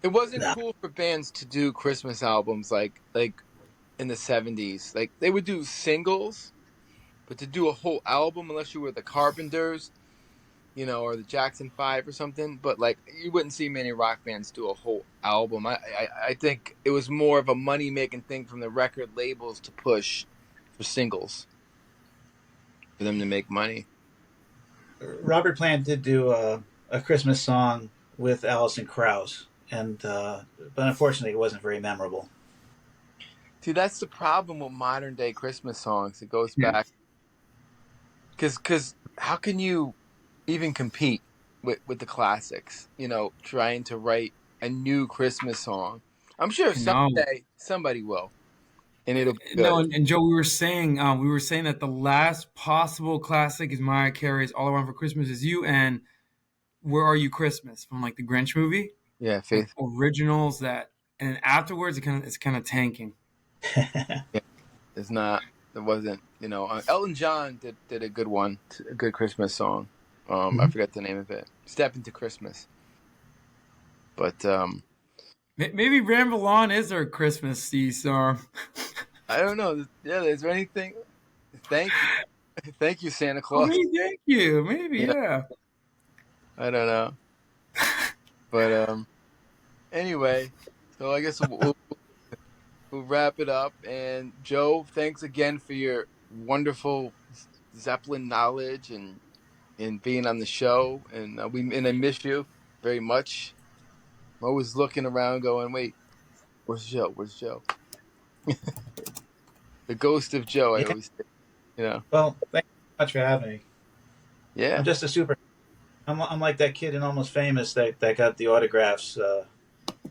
it wasn't No. cool for bands to do Christmas albums like in the 70s. Like they would do singles, but to do a whole album, unless you were the Carpenters, or the Jackson 5 or something. But like you wouldn't see many rock bands do a whole album. I think it was more of a money making thing from the record labels to push for singles for them to make money. Robert Plant did do a Christmas song with Alison Krauss, and but unfortunately, it wasn't very memorable. See, that's the problem with modern day Christmas songs. It goes yeah. back because how can you even compete with the classics? Trying to write a new Christmas song. I'm sure No. someday somebody will, and it'll be No, good. and Joe, we were saying that the last possible classic is Mariah Carey's "All I Want for Christmas Is You" and "Where Are You Christmas" from like the Grinch movie, Yeah, like Faith. originals that, and afterwards it's kind of tanking. Yeah, it's not. It wasn't. Elton John did a good one, a good Christmas song. I forgot the name of it. "Step Into Christmas." But Maybe "Ramble On" is our Christmas song. I don't know. Yeah, is there anything? Thank you, thank you, Santa Oh, Claus. maybe, thank you. Maybe, You know, yeah. I don't know. But anyway, so I guess we'll wrap it up. And Joe, thanks again for your wonderful Zeppelin knowledge and being on the show. And I miss you very much. I'm always looking around, going, "Wait, where's Joe? Where's Joe?" The ghost of Joe. I Yeah. always say. Well, thank you so much for having me. I'm Yeah. just a super. I'm like that kid in Almost Famous that got the autographs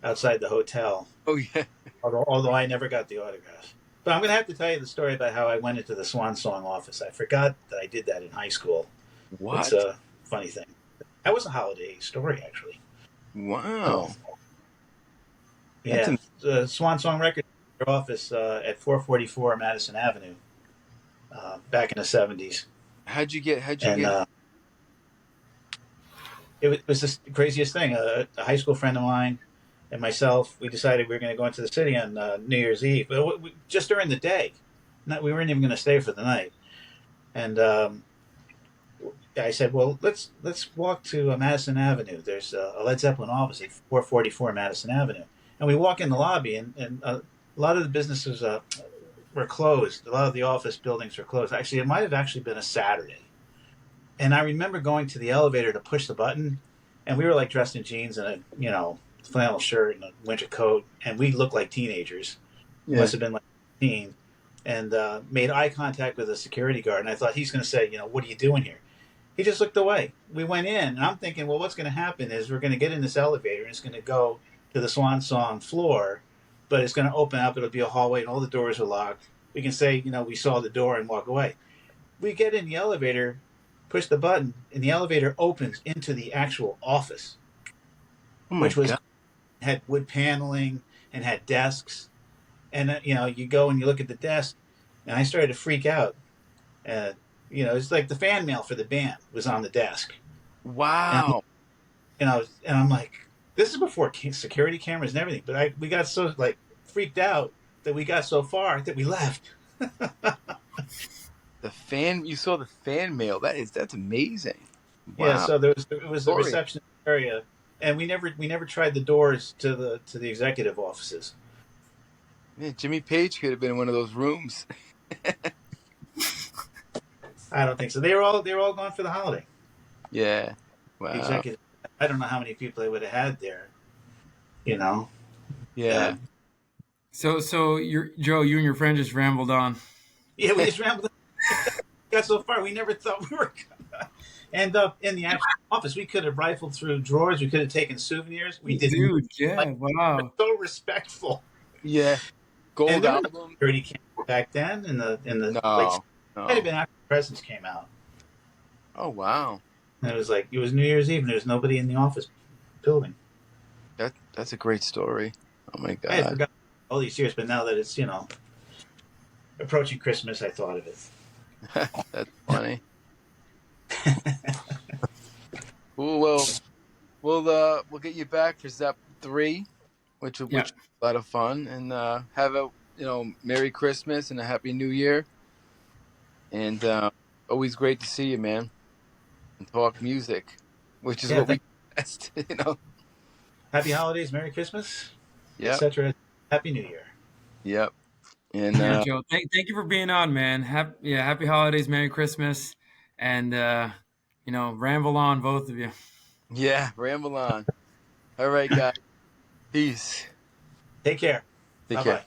outside the hotel. Oh yeah. Although I never got the autographs. But I'm going to have to tell you the story about how I went into the Swan Song office. I forgot that I did that in high school. It's What? a funny thing. That was a holiday story, actually. Oh, Wow. That's yeah. The Swan Song Records office at 444 Madison Avenue back in the 70s. how'd you And get it was the craziest thing. A high school friend of mine and myself, we decided we were going to go into the city on New Year's Eve, but just during the day. We weren't even going to stay for the night. And I said, "Well, let's walk to Madison Avenue. There's a Led Zeppelin office at 444 Madison Avenue." And we walk in the lobby, and a lot of the businesses were closed. A lot of the office buildings were closed. Actually, it might have actually been a Saturday. And I remember going to the elevator to push the button, and we were like dressed in jeans and a flannel shirt and a winter coat, and we looked like teenagers. We Yeah. must have been like 15, and made eye contact with a security guard. And I thought he's going to say, "What are you doing here?" He just looked away. We went in, and I'm thinking, well, what's going to happen is we're going to get in this elevator, and it's going to go to the Swan Song floor, but it's going to open up. It'll be a hallway, and all the doors are locked. We can say, we saw the door and walk away. We get in the elevator, push the button, and the elevator opens into the actual office, Oh my which was god. had wood paneling and had desks. And you go and you look at the desk, and I started to freak out. It's like the fan mail for the band was on the desk, and Wow. I'm like, this is before security cameras and everything. But we got so like freaked out that we got so far that we left. You saw the fan mail. That's amazing. Yeah, Wow. so it was the Story. reception area, and we never tried the doors to the executive offices. Man, Jimmy Page could have been in one of those rooms. I don't think so. They were all gone for the holiday. Yeah. The Wow. executive. I don't know how many people they would have had there. You know. Yeah. So Joe, you and your friend just rambled on. Yeah, we just rambled. Got so far, we never thought we were gonna end up in the actual office. We could have rifled through drawers. We could have taken souvenirs. We didn't. Dude, Like, yeah, we were wow. so respectful. Yeah. And Gold there were no album. security cameras back then. In the like, No. might have No. been after Presents came out. Oh wow. And it was New Year's Eve, and there was nobody in the office building. That's a great story. Oh my I had god. forgotten all these years, but now that it's approaching Christmas, I thought of it. That's funny. Cool. Well, we'll get you back for Zep 3, which will be Yeah. a lot of fun, and have a Merry Christmas and a Happy New Year. And always great to see you, man, and talk music, which is Yeah, what we best, happy holidays, Merry Christmas, Yep. etc. Happy New Year. Yep. And Yeah, Joe. Thank you for being on, man. Happy holidays, Merry Christmas, and ramble on, both of you. yeah, ramble on. All right, guys. Peace. Take care. Take Bye care. bye.